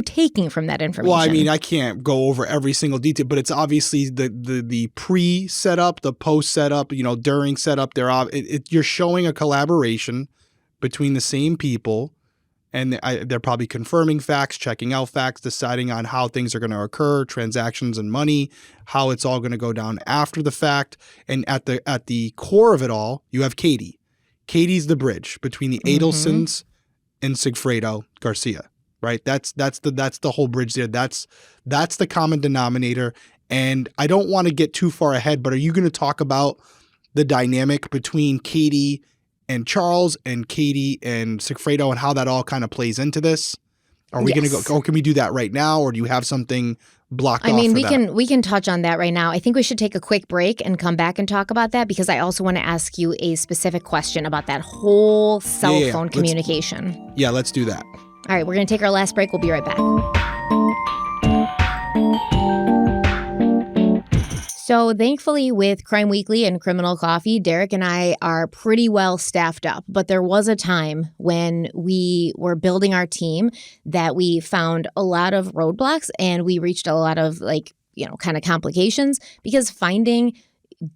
Speaker 1: taking from that information?
Speaker 2: Well, I mean, I can't go over every single detail, but it's obviously the pre-setup, the post-setup, during setup. You're showing a collaboration between the same people, and they're probably confirming facts, checking out facts, deciding on how things are going to occur, transactions and money, how it's all going to go down after the fact. And at the core of it all, you have Katie. Katie's the bridge between the Adelsons and Sigfredo Garcia, right? That's the whole bridge there. That's the common denominator. And I don't want to get too far ahead, but are you going to talk about the dynamic between Katie and Charles and Katie and Sigfredo and how that all kind of plays into this? Are we going to go, or can we do that right now, or do you have something blocked off for that?
Speaker 1: We can touch on that right now. I think we should take a quick break and come back and talk about that, because I also want to ask you a specific question about that whole cell phone communication.
Speaker 2: Let's do that.
Speaker 1: All right, we're going to take our last break. We'll be right back. So thankfully, with Crime Weekly and Criminal Coffee, Derek and I are pretty well staffed up. But there was a time when we were building our team that we found a lot of roadblocks, and we reached a lot of kind of complications, because finding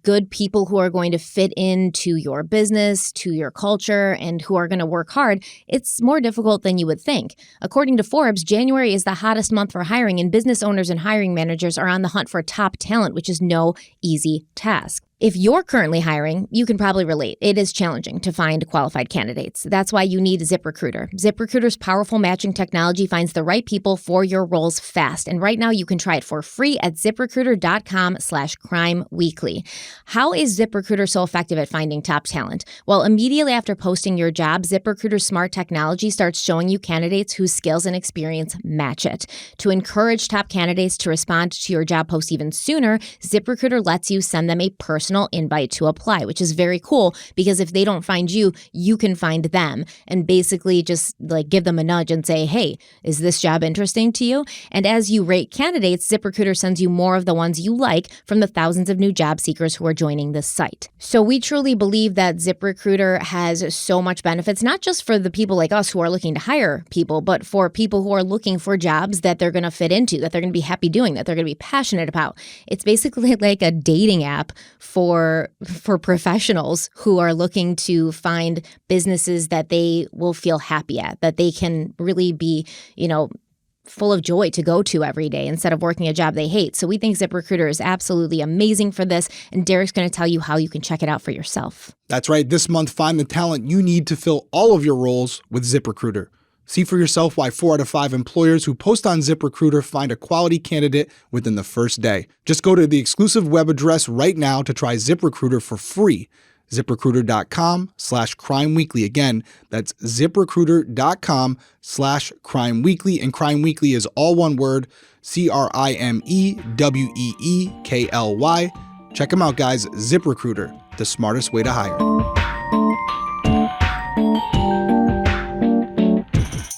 Speaker 1: good people who are going to fit into your business, to your culture, and who are going to work hard, it's more difficult than you would think. According to Forbes, January is the hottest month for hiring, and business owners and hiring managers are on the hunt for top talent, which is no easy task. If you're currently hiring, you can probably relate. It is challenging to find qualified candidates. That's why you need ZipRecruiter. ZipRecruiter's powerful matching technology finds the right people for your roles fast. And right now you can try it for free at ZipRecruiter.com/crimeweekly. How is ZipRecruiter so effective at finding top talent? Well, immediately after posting your job, ZipRecruiter's smart technology starts showing you candidates whose skills and experience match it. To encourage top candidates to respond to your job post even sooner, ZipRecruiter lets you send them a personal invite to apply, which is very cool, because if they don't find you, you can find them and basically just give them a nudge and say, hey, is this job interesting to you? And as you rate candidates, ZipRecruiter sends you more of the ones you like from the thousands of new job seekers who are joining this site. So we truly believe that ZipRecruiter has so much benefits, not just for the people like us who are looking to hire people, but for people who are looking for jobs that they're going to fit into, that they're going to be happy doing, that they're going to be passionate about. It's basically like a dating app for professionals who are looking to find businesses that they will feel happy at, that they can really be, full of joy to go to every day instead of working a job they hate. So we think ZipRecruiter is absolutely amazing for this, and Derek's going to tell you how you can check it out for yourself.
Speaker 2: That's right. This month, find the talent you need to fill all of your roles with ZipRecruiter. See for yourself why 4 out of 5 employers who post on ZipRecruiter find a quality candidate within the first day. Just go to the exclusive web address right now to try ZipRecruiter for free. ZipRecruiter.com/crimeweekly. Again, that's ZipRecruiter.com/crimeweekly. And Crime Weekly is all one word, CrimeWeekly. Check them out, guys. ZipRecruiter, the smartest way to hire.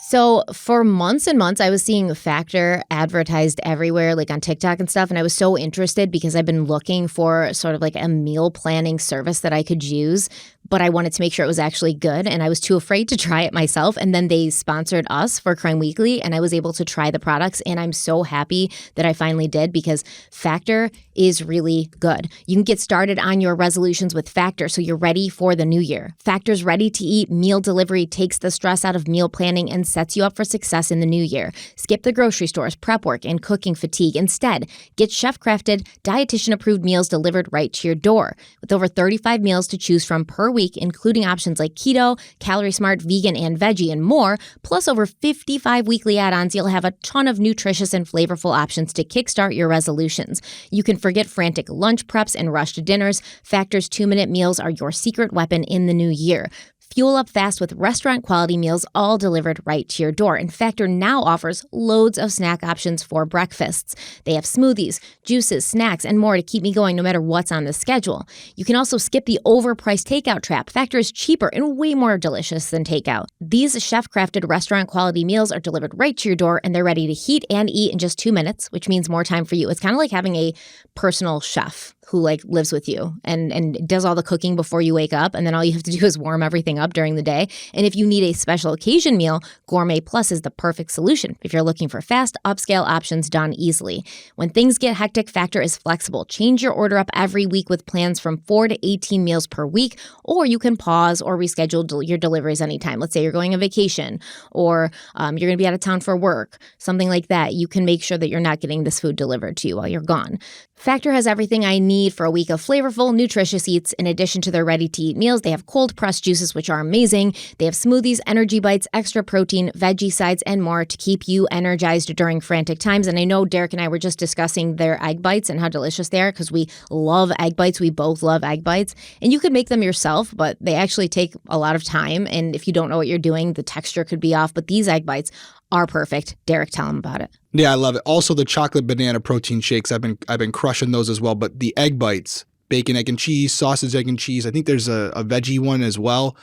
Speaker 1: So for months and months, I was seeing Factor advertised everywhere, like on TikTok and stuff. And I was so interested because I've been looking for sort of like a meal planning service that I could use. But I wanted to make sure it was actually good. And I was too afraid to try it myself. And then they sponsored us for Crime Weekly. And I was able to try the products. And I'm so happy that I finally did, because Factor is really good. You can get started on your resolutions with Factor so you're ready for the new year. Factor's ready-to-eat meal delivery takes the stress out of meal planning and sets sets you up for success in the new year. Skip the grocery stores, prep work, and cooking fatigue. Instead, get chef-crafted, dietitian-approved meals delivered right to your door. With over 35 meals to choose from per week, including options like keto, calorie smart, vegan, and veggie, and more, plus over 55 weekly add-ons, you'll have a ton of nutritious and flavorful options to kickstart your resolutions. You can forget frantic lunch preps and rushed dinners. Factor's 2-minute meals are your secret weapon in the new year. Fuel up fast with restaurant-quality meals all delivered right to your door. And Factor now offers loads of snack options for breakfasts. They have smoothies, juices, snacks, and more to keep me going no matter what's on the schedule. You can also skip the overpriced takeout trap. Factor is cheaper and way more delicious than takeout. These chef-crafted restaurant-quality meals are delivered right to your door, and they're ready to heat and eat in just 2 minutes, which means more time for you. It's kind of like having a personal chef who lives with you and does all the cooking before you wake up, and then all you have to do is warm everything up during the day. And if you need a special occasion meal, Gourmet Plus is the perfect solution if you're looking for fast, upscale options done easily. When things get hectic, Factor is flexible. Change your order up every week with plans from 4 to 18 meals per week, or you can pause or reschedule your deliveries anytime. Let's say you're going on vacation, or you're going to be out of town for work, something like that. You can make sure that you're not getting this food delivered to you while you're gone. Factor has everything I need for a week of flavorful, nutritious eats. In addition to their ready-to-eat meals, they have cold-pressed juices, which are amazing. They have smoothies, energy bites, extra protein, veggie sides, and more to keep you energized during frantic times. And I know Derek and I were just discussing their egg bites and how delicious they are because we love egg bites. We both love egg bites. And you could make them yourself, but they actually take a lot of time. And if you don't know what you're doing, the texture could be off. But these egg bites are perfect. Derek, tell them about it.
Speaker 2: Yeah, I love it. Also, the chocolate banana protein shakes. I've been crushing those as well. But the egg bites, bacon, egg, and cheese, sausage, egg, and cheese. I think there's a veggie one as well.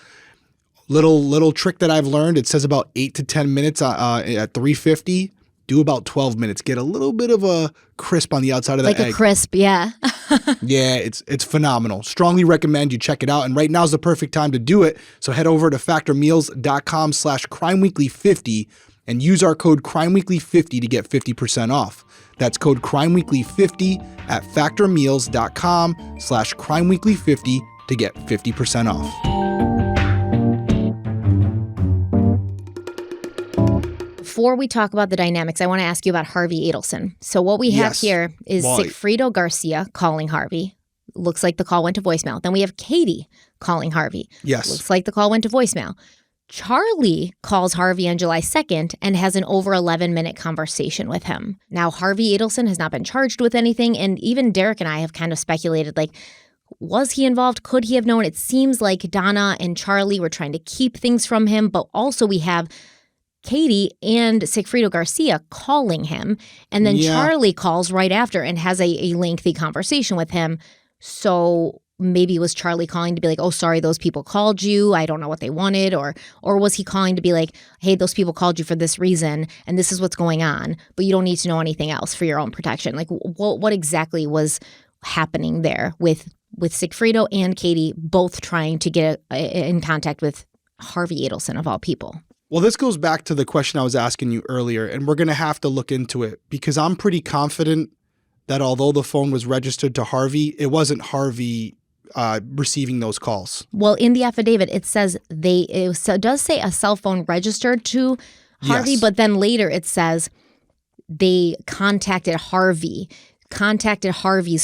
Speaker 2: Little trick that I've learned. It says about 8 to 10 minutes at 350. Do about 12 minutes. Get a little bit of a crisp on the outside of the egg.
Speaker 1: Like a crisp, yeah.
Speaker 2: Yeah, it's phenomenal. Strongly recommend you check it out. And right now is the perfect time to do it. So head over to factormeals.com/crimeweekly50 and use our code crimeweekly50 to get 50% off. That's code crimeweekly50 at factormeals.com/crimeweekly50 to get 50% off.
Speaker 1: Before we talk about the dynamics, I want to ask you about Harvey Adelson. So what we have here is Sigfrido Garcia calling Harvey. Looks like the call went to voicemail. Then we have Katie calling Harvey.
Speaker 2: Yes.
Speaker 1: Looks like the call went to voicemail. Charlie calls Harvey on July 2nd and has an over 11-minute conversation with him. Now, Harvey Adelson has not been charged with anything, and even Derek and I have kind of speculated, was he involved? Could he have known? It seems like Donna and Charlie were trying to keep things from him, but also we have Katie and Sigfrido Garcia calling him, and then Charlie calls right after and has a lengthy conversation with him. So maybe was Charlie calling to be like, oh, sorry, those people called you. I don't know what they wanted. Or was he calling to be like, hey, those people called you for this reason, and this is what's going on, but you don't need to know anything else for your own protection. What exactly was happening there with Sigfrido and Katie both trying to get in contact with Harvey Adelson of all people?
Speaker 2: Well, this goes back to the question I was asking you earlier, and we're going to have to look into it because I'm pretty confident that although the phone was registered to Harvey, it wasn't Harvey receiving those calls. Well,
Speaker 1: in the affidavit, it says it does say a cell phone registered to Harvey, but then later it says they contacted Harvey's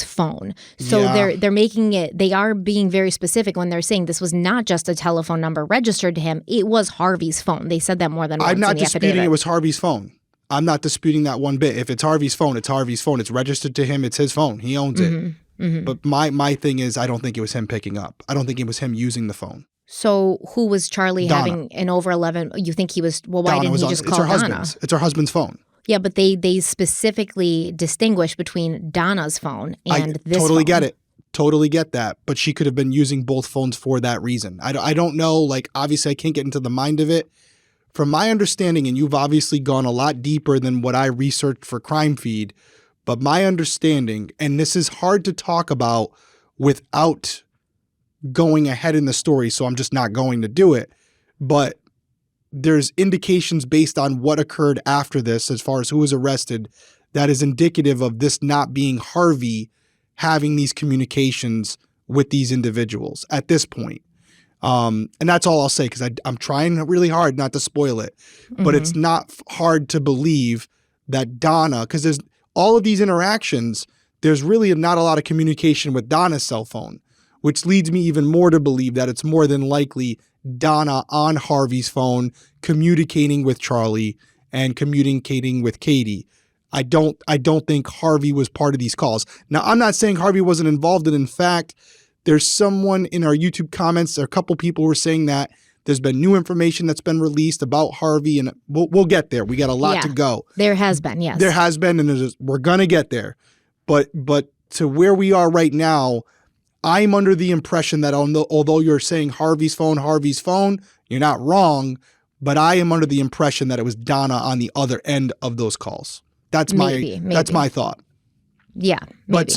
Speaker 1: phone. So they're making it, they are being very specific when they're saying this was not just a telephone number registered to him. It was Harvey's phone. They said that more than once in the affidavit.
Speaker 2: I'm not disputing it was Harvey's phone. I'm not disputing that one bit. If it's Harvey's phone, it's Harvey's phone. It's registered to him. It's his phone. He owns it. Mm-hmm. But my thing is, I don't think it was him picking up. I don't think it was him using the phone.
Speaker 1: So who was Charlie
Speaker 2: Donna.
Speaker 1: Having an over 11? You think he was, why
Speaker 2: Donna
Speaker 1: didn't he just call Donna?
Speaker 2: It's her husband's phone.
Speaker 1: Yeah, but they specifically distinguish between Donna's phone and this phone.
Speaker 2: I totally get it. Totally get that. But she could have been using both phones for that reason. I don't know. Obviously, I can't get into the mind of it. From my understanding, and you've obviously gone a lot deeper than what I researched for Crime Feed, but my understanding, and this is hard to talk about without going ahead in the story, so I'm just not going to do it, but there's indications based on what occurred after this, as far as who was arrested, that is indicative of this not being Harvey having these communications with these individuals at this point. And that's all I'll say, because I'm trying really hard not to spoil it. But it's not hard to believe that Donna, because there's all of these interactions, there's really not a lot of communication with Donna's cell phone, which leads me even more to believe that it's more than likely Donna on Harvey's phone communicating with Charlie and communicating with Katie. I don't think Harvey was part of these calls. Now, I'm not saying Harvey wasn't involved, and in fact, there's someone in our YouTube comments, a couple people were saying that there's been new information that's been released about Harvey, and we'll get there. We got a lot to go.
Speaker 1: There has been, yes.
Speaker 2: There has been, and we're going to get there. But to where we are right now, I'm under the impression that although you're saying Harvey's phone, you're not wrong, but I am under the impression that it was Donna on the other end of those calls. That's that's my thought.
Speaker 1: Yeah.
Speaker 2: Maybe.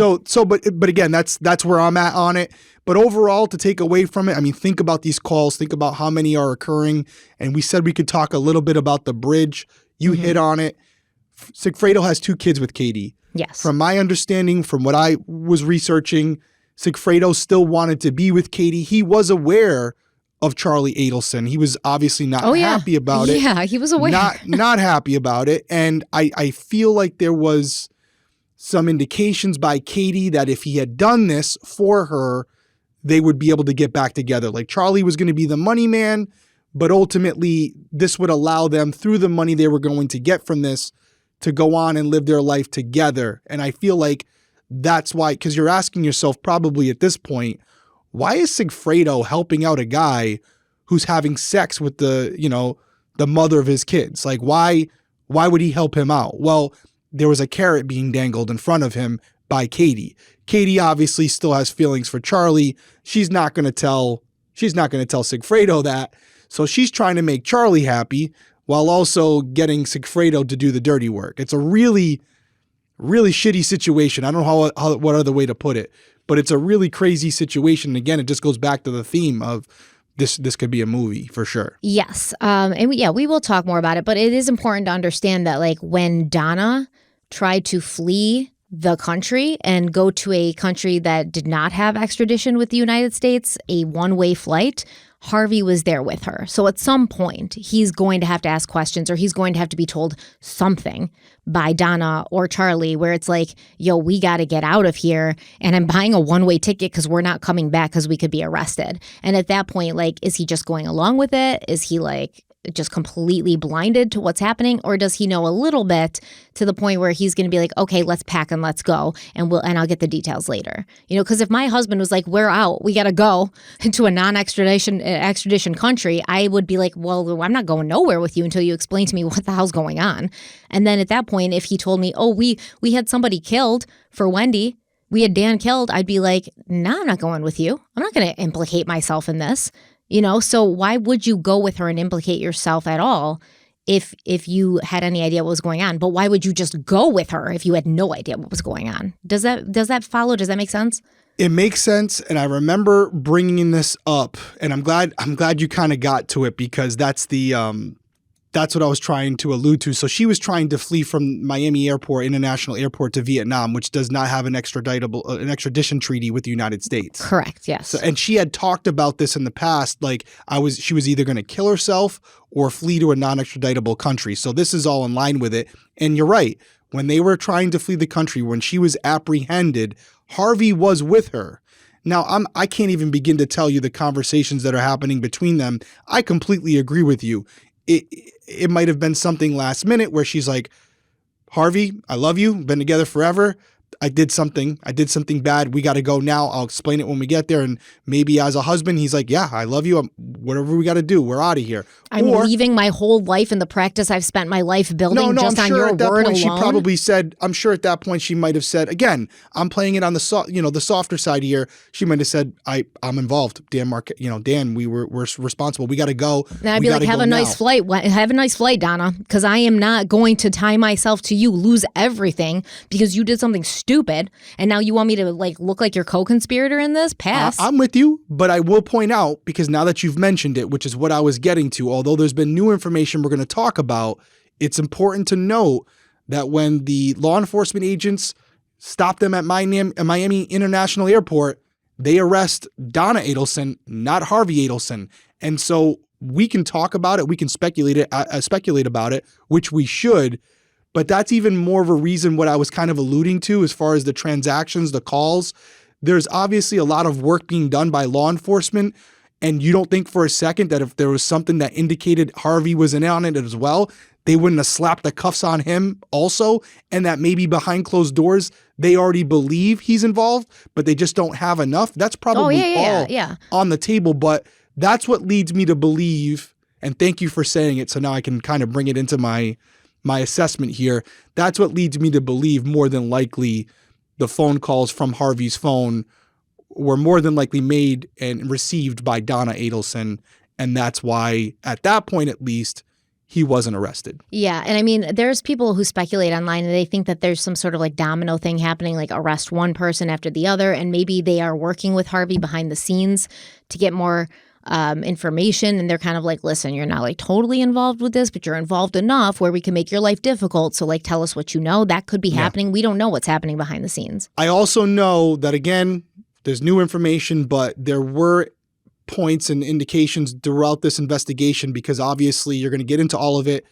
Speaker 2: But again, that's where I'm at on it. But overall, to take away from it, I mean, think about these calls, think about how many are occurring. And we said we could talk a little bit about the bridge. You hit on it. Sigfredo has 2 kids with Katie.
Speaker 1: Yes.
Speaker 2: From my understanding, from what I was researching, Sigfredo still wanted to be with Katie. He was aware of Charlie Adelson. He was obviously not happy about it.
Speaker 1: Yeah, he was aware.
Speaker 2: Not happy about it. And I feel like there was some indications by Katie that if he had done this for her, they would be able to get back together. Like Charlie was going to be the money man, but ultimately this would allow them, through the money they were going to get from this, to go on and live their life together. And I feel like that's why, because you're asking yourself probably at this point, why is Sigfredo helping out a guy who's having sex with the mother of his kids? Like, why would he help him out? Well, there was a carrot being dangled in front of him by Katie. Katie obviously still has feelings for Charlie. She's not going to tell Sigfredo that. So she's trying to make Charlie happy while also getting Sigfredo to do the dirty work. It's a really, really shitty situation. I don't know what other way to put it, but it's a really crazy situation. And again, it just goes back to the theme of this could be a movie for sure.
Speaker 1: Yes. We will talk more about it, but it is important to understand that, like, when Donna tried to flee the country and go to a country that did not have extradition with the United States, a one-way flight, Harvey was there with her. So at some point, he's going to have to ask questions, or he's going to have to be told something by Donna or Charlie where it's like, yo, we got to get out of here. And I'm buying a one-way ticket because we're not coming back because we could be arrested. And at that point, like, is he just going along with it? Is he like just completely blinded to what's happening? Or does he know a little bit to the point where he's going to be like, okay, let's pack and let's go, and I'll get the details later. Because if my husband was like, we're out, we got to go into a extradition country, I would be like, well, I'm not going nowhere with you until you explain to me what the hell's going on. And then at that point, if he told me, oh, we had somebody killed for Wendy, we had Dan killed, I'd be like, nah, I'm not going with you. I'm not going to implicate myself in this. So why would you go with her and implicate yourself at all if you had any idea what was going on? But why would you just go with her if you had no idea what was going on? Does that follow? Does that make sense?
Speaker 2: It makes sense, and I remember bringing this up, and I'm glad you kind of got to it, because that's what I was trying to allude to. So she was trying to flee from Miami International Airport to Vietnam, which does not have an extradition treaty with the United States.
Speaker 1: Correct. Yes.
Speaker 2: So, and she had talked about this in the past. Like she was either going to kill herself or flee to a non-extraditable country. So this is all in line with it. And you're right. When they were trying to flee the country, when she was apprehended, Harvey was with her. Now, I can't even begin to tell you the conversations that are happening between them. I completely agree with you. It might have been something last minute where she's like, Harvey, I love you. Been together forever. I did something bad. We got to go now. I'll explain it when we get there. And maybe as a husband, he's like, yeah, I love you. Whatever we got to do, we're out of here.
Speaker 1: I'm leaving my whole life and the practice I've spent my life building just on your word alone.
Speaker 2: She probably said, I'm sure at that point she might have said, again, I'm playing it on the softer side here. She might have said, I'm involved. Dan Markel, Dan, we're responsible. We got to go.
Speaker 1: And I'd be like, have a nice flight. Have a nice flight, Donna, because I am not going to tie myself to you, lose everything because you did something stupid, and now you want me to look like your co-conspirator in this? Pass.
Speaker 2: I'm with you, but I will point out, because now that you've mentioned it, which is what I was getting to, although there's been new information we're going to talk about, it's important to note that when the law enforcement agents stopped them at Miami International Airport, they arrest Donna Adelson, not Harvey Adelson. And so we can talk about it. We can speculate about it, which we should. But that's even more of a reason what I was kind of alluding to as far as the transactions, the calls. There's obviously a lot of work being done by law enforcement. And you don't think for a second that if there was something that indicated Harvey was in on it as well, they wouldn't have slapped the cuffs on him also, and that maybe behind closed doors, they already believe he's involved, but they just don't have enough. That's probably all on the table, but that's what leads me to believe, and thank you for saying it, so now I can kind of bring it into my assessment here. That's what leads me to believe more than likely the phone calls from Harvey's phone were more than likely made and received by Donna Adelson, and that's why, at that point at least, he wasn't arrested.
Speaker 1: Yeah. And I mean, there's people who speculate online and they think that there's some sort of like domino thing happening, like arrest one person after the other. And maybe they are working with Harvey behind the scenes to get more information. And they're kind of like, listen, you're not like totally involved with this, but you're involved enough where we can make your life difficult. So like, tell us what you know. That could be happening. We don't know what's happening behind the scenes. I
Speaker 2: also know that, again, there's new information, but there were points and indications throughout this investigation, because obviously you're going to get into all of it.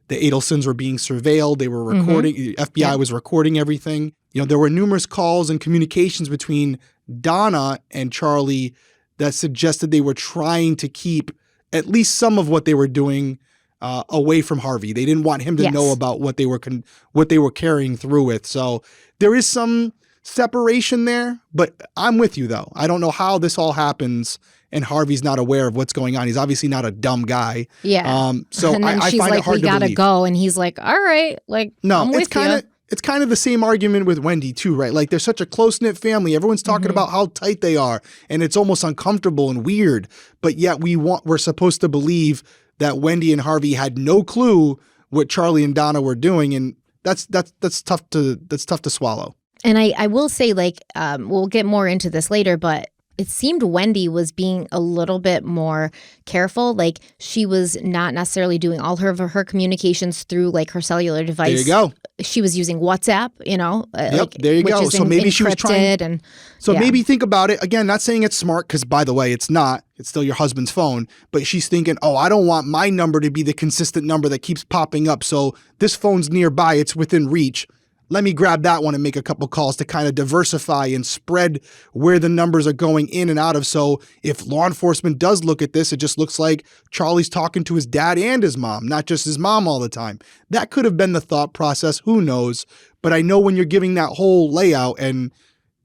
Speaker 2: The Adelsons were being surveilled. They were recording. The FBI was recording everything. You know, there were numerous calls and communications between Donna and Charlie that suggested they were trying to keep at least some of what they were doing away from Harvey. They didn't want him to know about what they were carrying through with. So there is some separation there, but I'm with you though. I don't know how this all happens and Harvey's not aware of what's going on. He's obviously not a dumb guy.
Speaker 1: Yeah.
Speaker 2: So
Speaker 1: and then
Speaker 2: I
Speaker 1: she's
Speaker 2: find
Speaker 1: like,
Speaker 2: it hard
Speaker 1: we
Speaker 2: to
Speaker 1: gotta
Speaker 2: believe.
Speaker 1: go, and he's like, all right, like
Speaker 2: no,
Speaker 1: I'm with you.
Speaker 2: It's kind of the same argument with Wendy too, right? Like they're such a close-knit family. Everyone's talking about how tight they are, and it's almost uncomfortable and weird. But yet we're supposed to believe that Wendy and Harvey had no clue what Charlie and Donna were doing, and that's tough to swallow.
Speaker 1: And I will say, like, we'll get more into this later, but it seemed Wendy was being a little bit more careful. Like, she was not necessarily doing all of her communications through, like, her cellular device.
Speaker 2: There you go.
Speaker 1: She was using WhatsApp, you know.
Speaker 2: Yep, there you go. So maybe she was trying. Maybe think about it. Again, not saying it's smart, because, by the way, it's not. It's still your husband's phone. But she's thinking, oh, I don't want my number to be the consistent number that keeps popping up. So this phone's nearby. It's within reach. Let me grab that one and make a couple calls to kind of diversify and spread where the numbers are going in and out of. So if law enforcement does look at this, it just looks like Charlie's talking to his dad and his mom, not just his mom all the time. That could have been the thought process. Who knows? But I know when you're giving that whole layout, and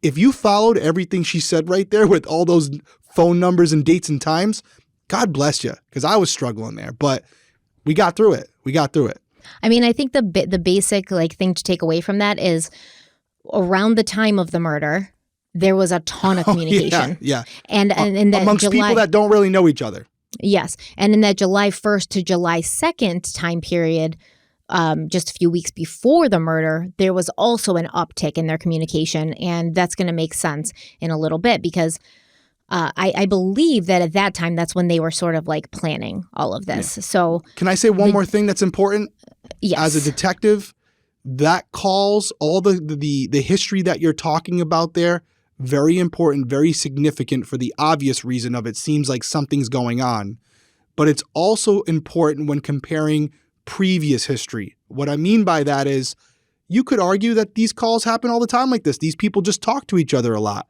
Speaker 2: if you followed everything she said right there with all those phone numbers and dates and times, God bless you, because I was struggling there. But we got through it. I
Speaker 1: mean, I think the basic like thing to take away from that is around the time of the murder, there was a ton of communication.
Speaker 2: Yeah.
Speaker 1: And that
Speaker 2: amongst people that don't really know each other.
Speaker 1: Yes. And in that July 1st to July 2nd time period, just a few weeks before the murder, there was also an uptick in their communication. And that's going to make sense in a little bit, because I believe that at that time, that's when they were sort of like planning all of this. Yeah. So
Speaker 2: can I say one more thing that's important?
Speaker 1: Yes.
Speaker 2: As a detective, that calls all the history that you're talking about there, very important, very significant for the obvious reason of it seems like something's going on. But it's also important when comparing previous history. What I mean by that is you could argue that these calls happen all the time like this. These people just talk to each other a lot.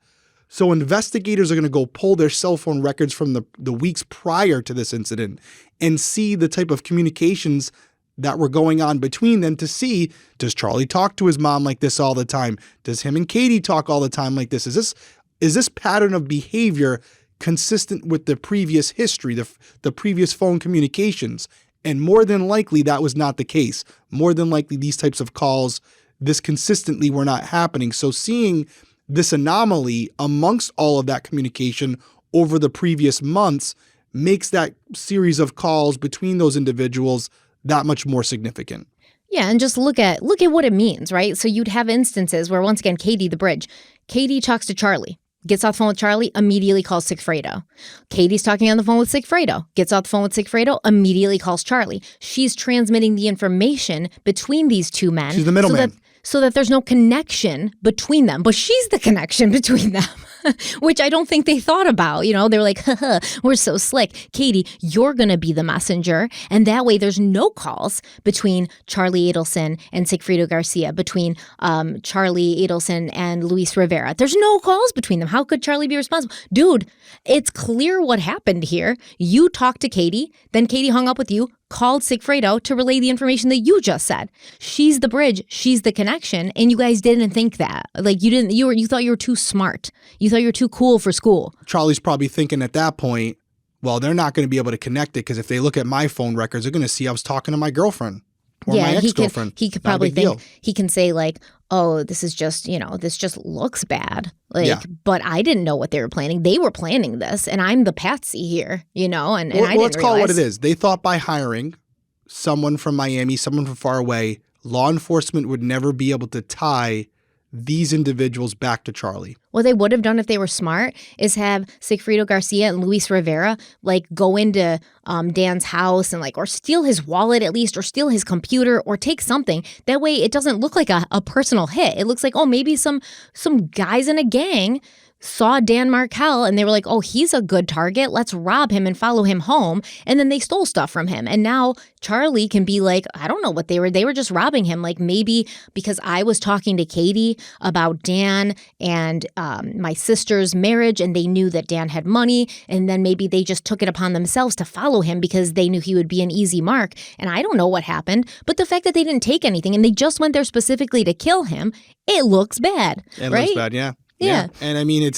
Speaker 2: So investigators are going to go pull their cell phone records from the weeks prior to this incident and see the type of communications that were going on between them to see, does Charlie talk to his mom like this all the time? Does him and Katie talk all the time like this? Is this pattern of behavior consistent with the previous history, the previous phone communications? And more than likely, that was not the case. More than likely, these types of calls, this consistently were not happening. So seeing this anomaly amongst all of that communication over the previous months makes that series of calls between those individuals that much more significant.
Speaker 1: Yeah, and just look at what it means, right? So you'd have instances where, once again, Katie, the bridge, Katie talks to Charlie, gets off the phone with Charlie, immediately calls Sigfredo. Katie's talking on the phone with Sigfredo, gets off the phone with Sigfredo, immediately calls Charlie. She's transmitting the information between these two men.
Speaker 2: She's the middleman.
Speaker 1: So that there's no connection between them, but she's the connection between them. which I don't think they thought about. You know, they were like, haha, we're so slick. Katie, you're going to be the messenger. And that way there's no calls between Charlie Adelson and Sigfrido Garcia, between Charlie Adelson and Luis Rivera. There's no calls between them. How could Charlie be responsible? Dude, it's clear what happened here. You talked to Katie, then Katie hung up with you, called Sigfrido to relay the information that you just said. She's the bridge, she's the connection, and you guys didn't think that. Like you thought you were too smart. You thought you were too cool for school.
Speaker 2: Charlie's probably thinking at that point, well, they're not going to be able to connect it because if they look at my phone records, they're going to see I was talking to my girlfriend or my ex-girlfriend.
Speaker 1: He could probably think, he can say like, oh, this is just, this just looks bad. But I didn't know what they were planning. They were planning this, and I'm the patsy here, and I didn't realize.
Speaker 2: Let's call it what it is. They thought by hiring someone from Miami, someone from far away, law enforcement would never be able to tie these individuals back to Charlie.
Speaker 1: What they would have done if they were smart is have Sigfrido Garcia and Luis Rivera go into Dan's house and or steal his wallet at least, or steal his computer, or take something. That way it doesn't look like a personal hit. It looks like, maybe some guys in a gang saw Dan Markel and they were like, oh, he's a good target. Let's rob him and follow him home. And then they stole stuff from him. And now Charlie can be like, I don't know what they were just robbing him. Maybe because I was talking to Katie about Dan and my sister's marriage, and they knew that Dan had money. And then maybe they just took it upon themselves to follow him because they knew he would be an easy mark. And I don't know what happened. But the fact that they didn't take anything and they just went there specifically to kill him, it looks bad.
Speaker 2: It
Speaker 1: right?
Speaker 2: looks bad, yeah.
Speaker 1: Yeah.
Speaker 2: And I mean,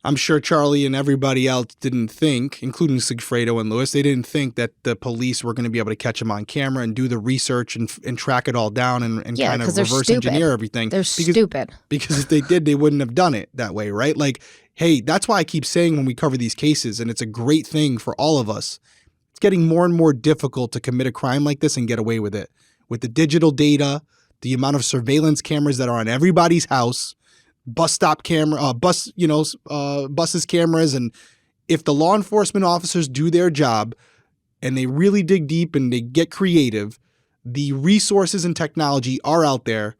Speaker 2: I'm sure Charlie and everybody else didn't think, including Sigfrido and Luis, they didn't think that the police were going to be able to catch him on camera and do the research and track it all down and kind of reverse engineer everything.
Speaker 1: They're stupid.
Speaker 2: Because if they did, they wouldn't have done it that way, right? Hey, that's why I keep saying when we cover these cases, and it's a great thing for all of us, it's getting more and more difficult to commit a crime like this and get away with it. With the digital data, the amount of surveillance cameras that are on everybody's house, bus stop camera, buses cameras. And if the law enforcement officers do their job and they really dig deep and they get creative, the resources and technology are out there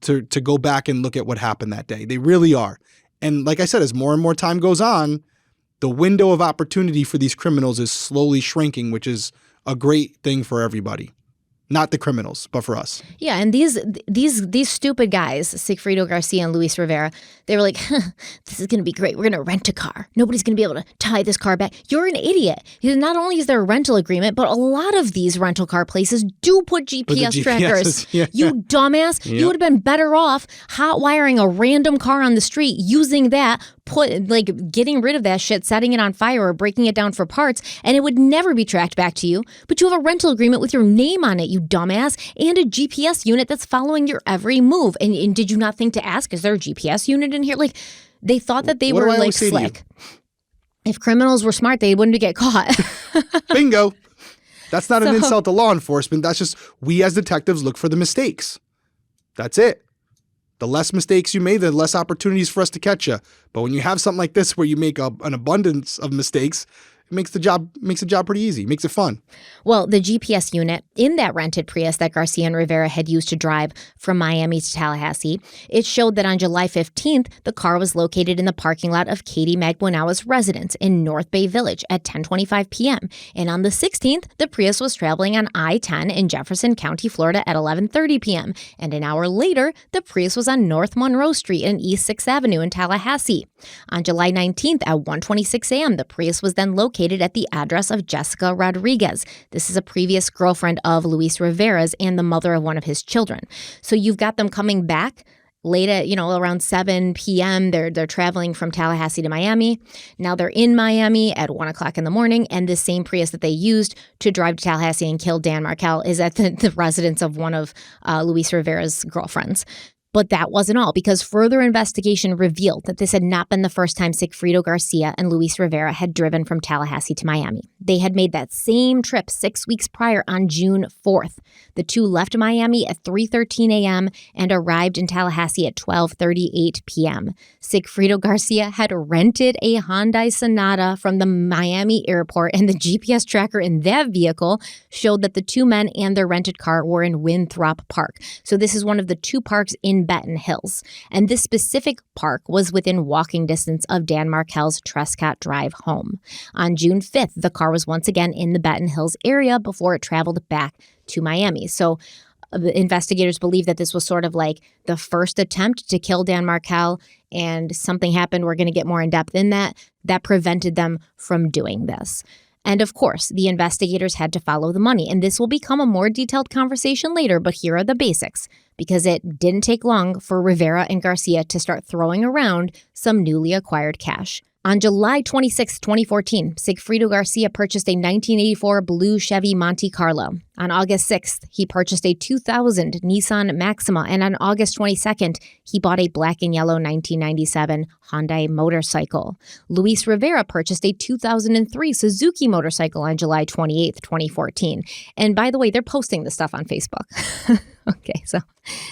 Speaker 2: to go back and look at what happened that day. They really are. And like I said, as more and more time goes on, the window of opportunity for these criminals is slowly shrinking, which is a great thing for everybody. Not the criminals, but for us.
Speaker 1: Yeah, and these stupid guys, Sigfrido Garcia and Luis Rivera, they were like, this is going to be great. We're going to rent a car. Nobody's going to be able to tie this car back. You're an idiot. Not only is there a rental agreement, but a lot of these rental car places do put GPS trackers.
Speaker 2: Yeah.
Speaker 1: You dumbass. Yep. You would have been better off hot wiring a random car on the street, using that, getting rid of that shit, setting it on fire or breaking it down for parts, and it would never be tracked back to you. But you have a rental agreement with your name on it, you dumbass, and a GPS unit that's following your every move. And did you not think to ask, is there a GPS unit in here? They thought that they were slick. If criminals were smart, they wouldn't get caught.
Speaker 2: Bingo. That's not an insult to law enforcement. That's just, we as detectives look for the mistakes. That's it. The less mistakes you make, the less opportunities for us to catch you. But when you have something like this where you make an abundance of mistakes, it makes the job pretty easy, makes it fun.
Speaker 1: Well, the GPS unit in that rented Prius that Garcia and Rivera had used to drive from Miami to Tallahassee, it showed that on July 15th, the car was located in the parking lot of Katie Magbanua's residence in North Bay Village at 10:25 p.m. And on the 16th, the Prius was traveling on I-10 in Jefferson County, Florida at 11:30 p.m. And an hour later, the Prius was on North Monroe Street and East 6th Avenue in Tallahassee. On July 19th at 1:26 a.m., the Prius was then located at the address of Jessica Rodriguez. This is a previous girlfriend of Luis Rivera's and the mother of one of his children. So you've got them coming back late at, around 7 p.m. They're traveling from Tallahassee to Miami. Now they're in Miami at 1 o'clock in the morning, and the same Prius that they used to drive to Tallahassee and kill Dan Markel is at the residence of one of Luis Rivera's girlfriends. But that wasn't all, because further investigation revealed that this had not been the first time Sigfrido Garcia and Luis Rivera had driven from Tallahassee to Miami. They had made that same trip 6 weeks prior on June 4th. The two left Miami at 3:13 a.m. and arrived in Tallahassee at 12:38 p.m. Sigfrido Garcia had rented a Hyundai Sonata from the Miami airport, and the GPS tracker in that vehicle showed that the two men and their rented car were in Winthrop Park. So this is one of the two parks in in Benton Hills. And this specific park was within walking distance of Dan Markel's Trescott Drive home. On June 5th, the car was once again in the Benton Hills area before it traveled back to Miami. So investigators believe that this was sort of like the first attempt to kill Dan Markel, and something happened. We're going to get more in depth in that prevented them from doing this. And of course, the investigators had to follow the money. And this will become a more detailed conversation later, but here are the basics, because it didn't take long for Rivera and Garcia to start throwing around some newly acquired cash. On July 26, 2014, Sigfrido Garcia purchased a 1984 blue Chevy Monte Carlo. On August 6th, he purchased a 2000 Nissan Maxima, and on August 22nd, he bought a black and yellow 1997 Hyundai motorcycle. Luis Rivera purchased a 2003 Suzuki motorcycle on July 28th, 2014. And by the way, they're posting this stuff on Facebook. Okay, so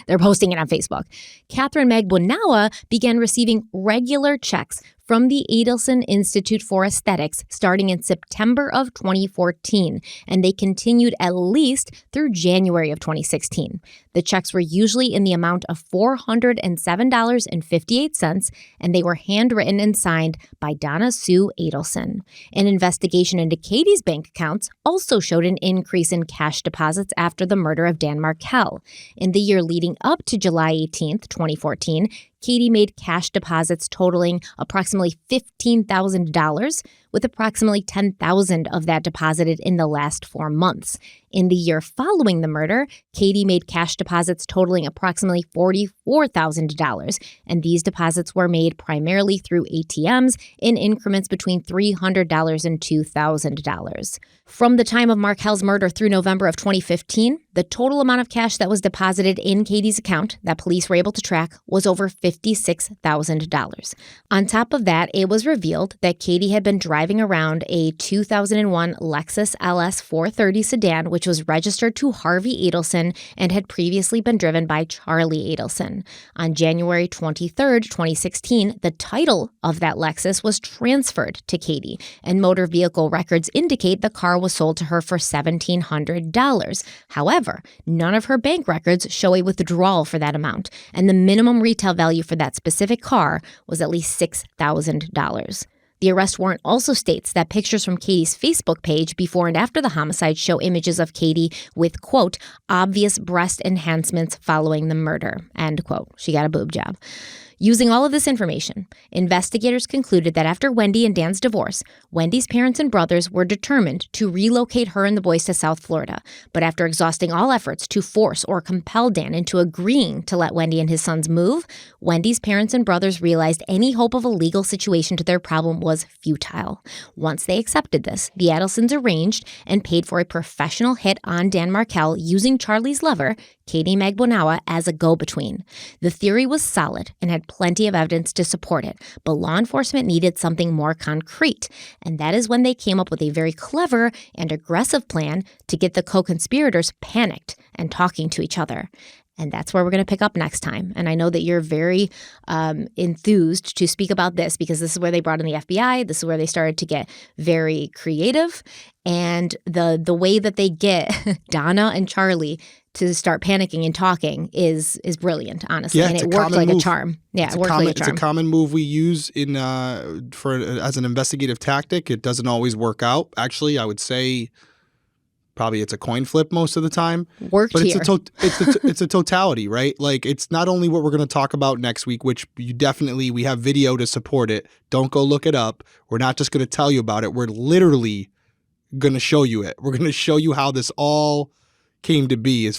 Speaker 1: they're posting it on Facebook. Katie Magbanua began receiving regular checks from the Adelson Institute for Aesthetics starting in September of 2014, and they continued at least through January of 2016. The checks were usually in the amount of $407.58, and they were handwritten and signed by Donna Sue Adelson. An investigation into Katie's bank accounts also showed an increase in cash deposits after the murder of Dan Markel. In the year leading up to July 18th, 2014, Katie made cash deposits totaling approximately $15,000, with approximately $10,000 of that deposited in the last 4 months. In the year following the murder, Katie made cash deposits totaling approximately $44,000, and these deposits were made primarily through ATMs in increments between $300 and $2,000. From the time of Markel's murder through November of 2015, the total amount of cash that was deposited in Katie's account that police were able to track was over $56,000. On top of that, it was revealed that Katie had been driving around a 2001 Lexus LS 430 sedan, which was registered to Harvey Adelson and had previously been driven by Charlie Adelson. On January 23, 2016, the title of that Lexus was transferred to Katie, and motor vehicle records indicate the car was sold to her for $1,700. However, none of her bank records show a withdrawal for that amount, and the minimum retail value for that specific car was at least $6,000. The arrest warrant also states that pictures from Katie's Facebook page before and after the homicide show images of Katie with, quote, obvious breast enhancements following the murder, end quote. She got a boob job. Using all of this information, investigators concluded that after Wendy and Dan's divorce, Wendy's parents and brothers were determined to relocate her and the boys to South Florida. But after exhausting all efforts to force or compel Dan into agreeing to let Wendy and his sons move, Wendy's parents and brothers realized any hope of a legal situation to their problem was futile. Once they accepted this, the Adelsons arranged and paid for a professional hit on Dan Markel using Charlie's lover, Katie Magbanua, as a go-between. The theory was solid and had plenty of evidence to support it, but law enforcement needed something more concrete, and that is when they came up with a very clever and aggressive plan to get the co-conspirators panicked and talking to each other. And that's where we're going to pick up next time. And I know that you're very enthused to speak about this because this is where they brought in the FBI. This is where they started to get very creative. And the way that they get Donna and Charlie to start panicking and talking is brilliant, honestly.
Speaker 2: Yeah,
Speaker 1: and it worked like a charm. Yeah,
Speaker 2: it's
Speaker 1: it worked like a charm.
Speaker 2: It's a common move we use in as an investigative tactic. It doesn't always work out. Actually, I would say probably it's a coin flip most of the time.
Speaker 1: Worked
Speaker 2: but
Speaker 1: here.
Speaker 2: It's a totality, right? Like, it's not only what we're going to talk about next week, which we have video to support it. Don't go look it up. We're not just going to tell you about it. We're literally going to show you it. We're going to show you how this all came to be,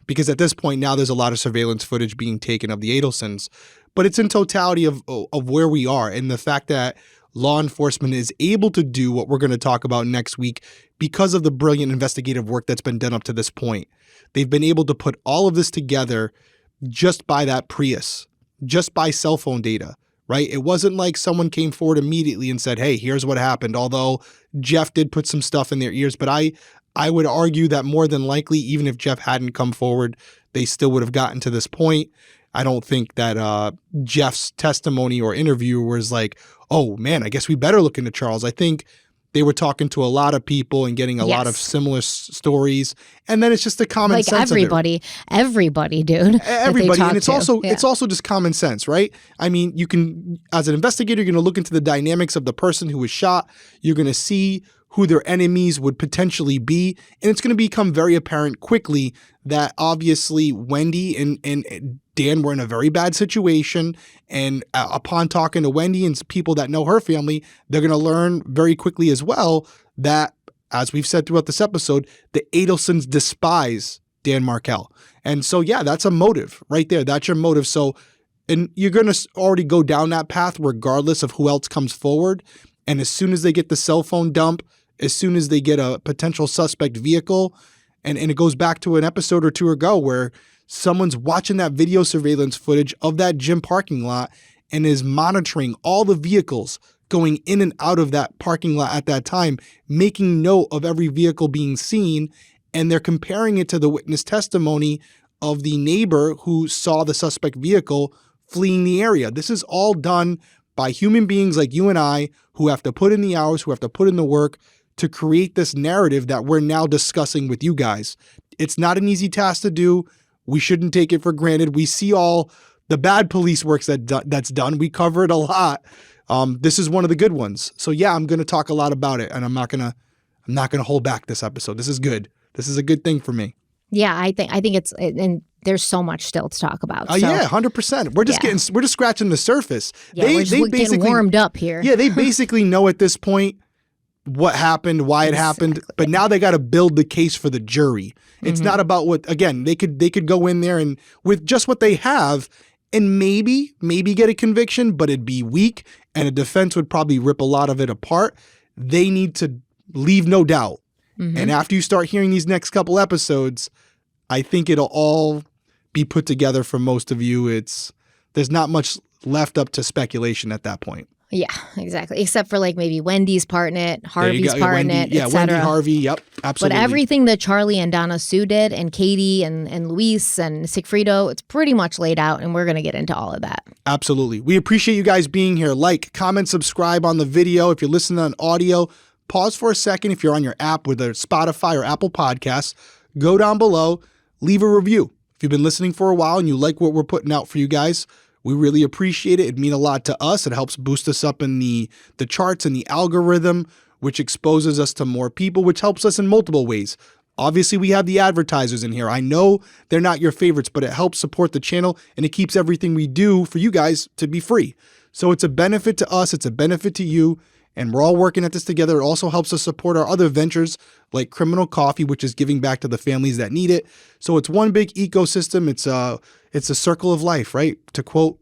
Speaker 2: because at this point now there's a lot of surveillance footage being taken of the Adelsons, but it's in totality of where we are and the fact that law enforcement is able to do what we're going to talk about next week because of the brilliant investigative work that's been done up to this point. They've been able to put all of this together just by that Prius, just by cell phone data, right? It wasn't like someone came forward immediately and said, hey, here's what happened. Although Jeff did put some stuff in their ears, but I would argue that more than likely, even if Jeff hadn't come forward, they still would have gotten to this point. I don't think that Jeff's testimony or interview was like, oh man, I guess we better look into Charles. I think they were talking to a lot of people and getting a lot of similar stories. And then it's just the common
Speaker 1: like
Speaker 2: sense
Speaker 1: everybody, dude.
Speaker 2: Everybody. And it's also just common sense, right? I mean, you can, as an investigator, you're going to look into the dynamics of the person who was shot. You're going to see who their enemies would potentially be. And it's going to become very apparent quickly that obviously Wendy and Dan were in a very bad situation. And upon talking to Wendy and people that know her family, they're going to learn very quickly as well that, as we've said throughout this episode, the Adelsons despise Dan Markel. And so, yeah, that's a motive right there. That's your motive. So, and you're going to already go down that path regardless of who else comes forward. And as soon as they get the cell phone dump, as soon as they get a potential suspect vehicle, and it goes back to an episode or two ago where someone's watching that video surveillance footage of that gym parking lot and is monitoring all the vehicles going in and out of that parking lot at that time, making note of every vehicle being seen, and they're comparing it to the witness testimony of the neighbor who saw the suspect vehicle fleeing the area. This is all done by human beings like you and I who have to put in the hours, who have to put in the work to create this narrative that we're now discussing with you guys. It's not an easy task to do. We shouldn't take it for granted. We see all the bad police works that's done. We cover it a lot. This is one of the good ones. So yeah, I'm going to talk a lot about it, and I'm not going to hold back this episode. This is good. This is a good thing for me.
Speaker 1: Yeah, I think it's, and there's so much still to talk about.
Speaker 2: Oh yeah, 100%. We're just scratching the surface.
Speaker 1: Yeah, we're getting warmed up here.
Speaker 2: Yeah, they basically know at this point what happened, why it happened, but now they got to build the case for the jury. It's not about what, again, they could go in there and with just what they have and maybe get a conviction, but it'd be weak and a defense would probably rip a lot of it apart. They need to leave no doubt. And after you start hearing these next couple episodes, I think it'll all be put together for most of you. There's not much left up to speculation at that point.
Speaker 1: Yeah, exactly. Except for like maybe Wendy's part in it, Harvey's part in it,
Speaker 2: yeah, Wendy, Harvey, yep, absolutely.
Speaker 1: But everything that Charlie and Donna Sue did, and Katie and Luis and Sigfrido, it's pretty much laid out, and we're going to get into all of that.
Speaker 2: Absolutely. We appreciate you guys being here. Like, comment, subscribe on the video. If you're listening on audio, pause for a second. If you're on your app, whether it's Spotify or Apple Podcasts, go down below, leave a review. If you've been listening for a while and you like what we're putting out for you guys, we really appreciate it. It'd mean a lot to us. It helps boost us up in the charts and the algorithm, which exposes us to more people, which helps us in multiple ways. Obviously, we have the advertisers in here. I know they're not your favorites, but it helps support the channel and it keeps everything we do for you guys to be free. So it's a benefit to us. It's a benefit to you. And we're all working at this together. It also helps us support our other ventures like Criminal Coffee, which is giving back to the families that need it. So it's one big ecosystem. It's a circle of life, right? To quote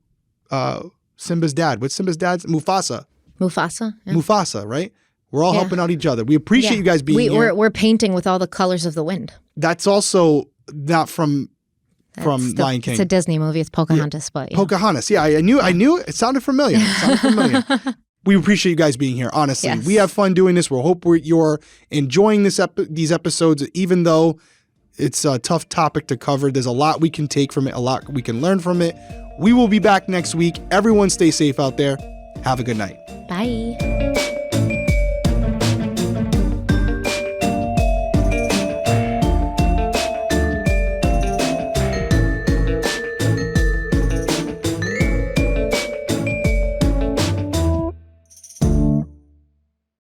Speaker 2: Simba's dad. What's Simba's dad's? Mufasa.
Speaker 1: Mufasa? Yeah.
Speaker 2: Mufasa, right? We're all helping out each other. We appreciate you guys being here.
Speaker 1: We're painting with all the colors of the wind.
Speaker 2: That's also not from Lion King.
Speaker 1: It's a Disney movie. It's Pocahontas, but
Speaker 2: Pocahontas. Yeah, I knew it sounded familiar. We appreciate you guys being here, honestly.
Speaker 1: Yes.
Speaker 2: We have fun doing this. We hope you're enjoying these episodes, even though it's a tough topic to cover. There's a lot we can take from it, a lot we can learn from it. We will be back next week. Everyone stay safe out there. Have a good night.
Speaker 1: Bye.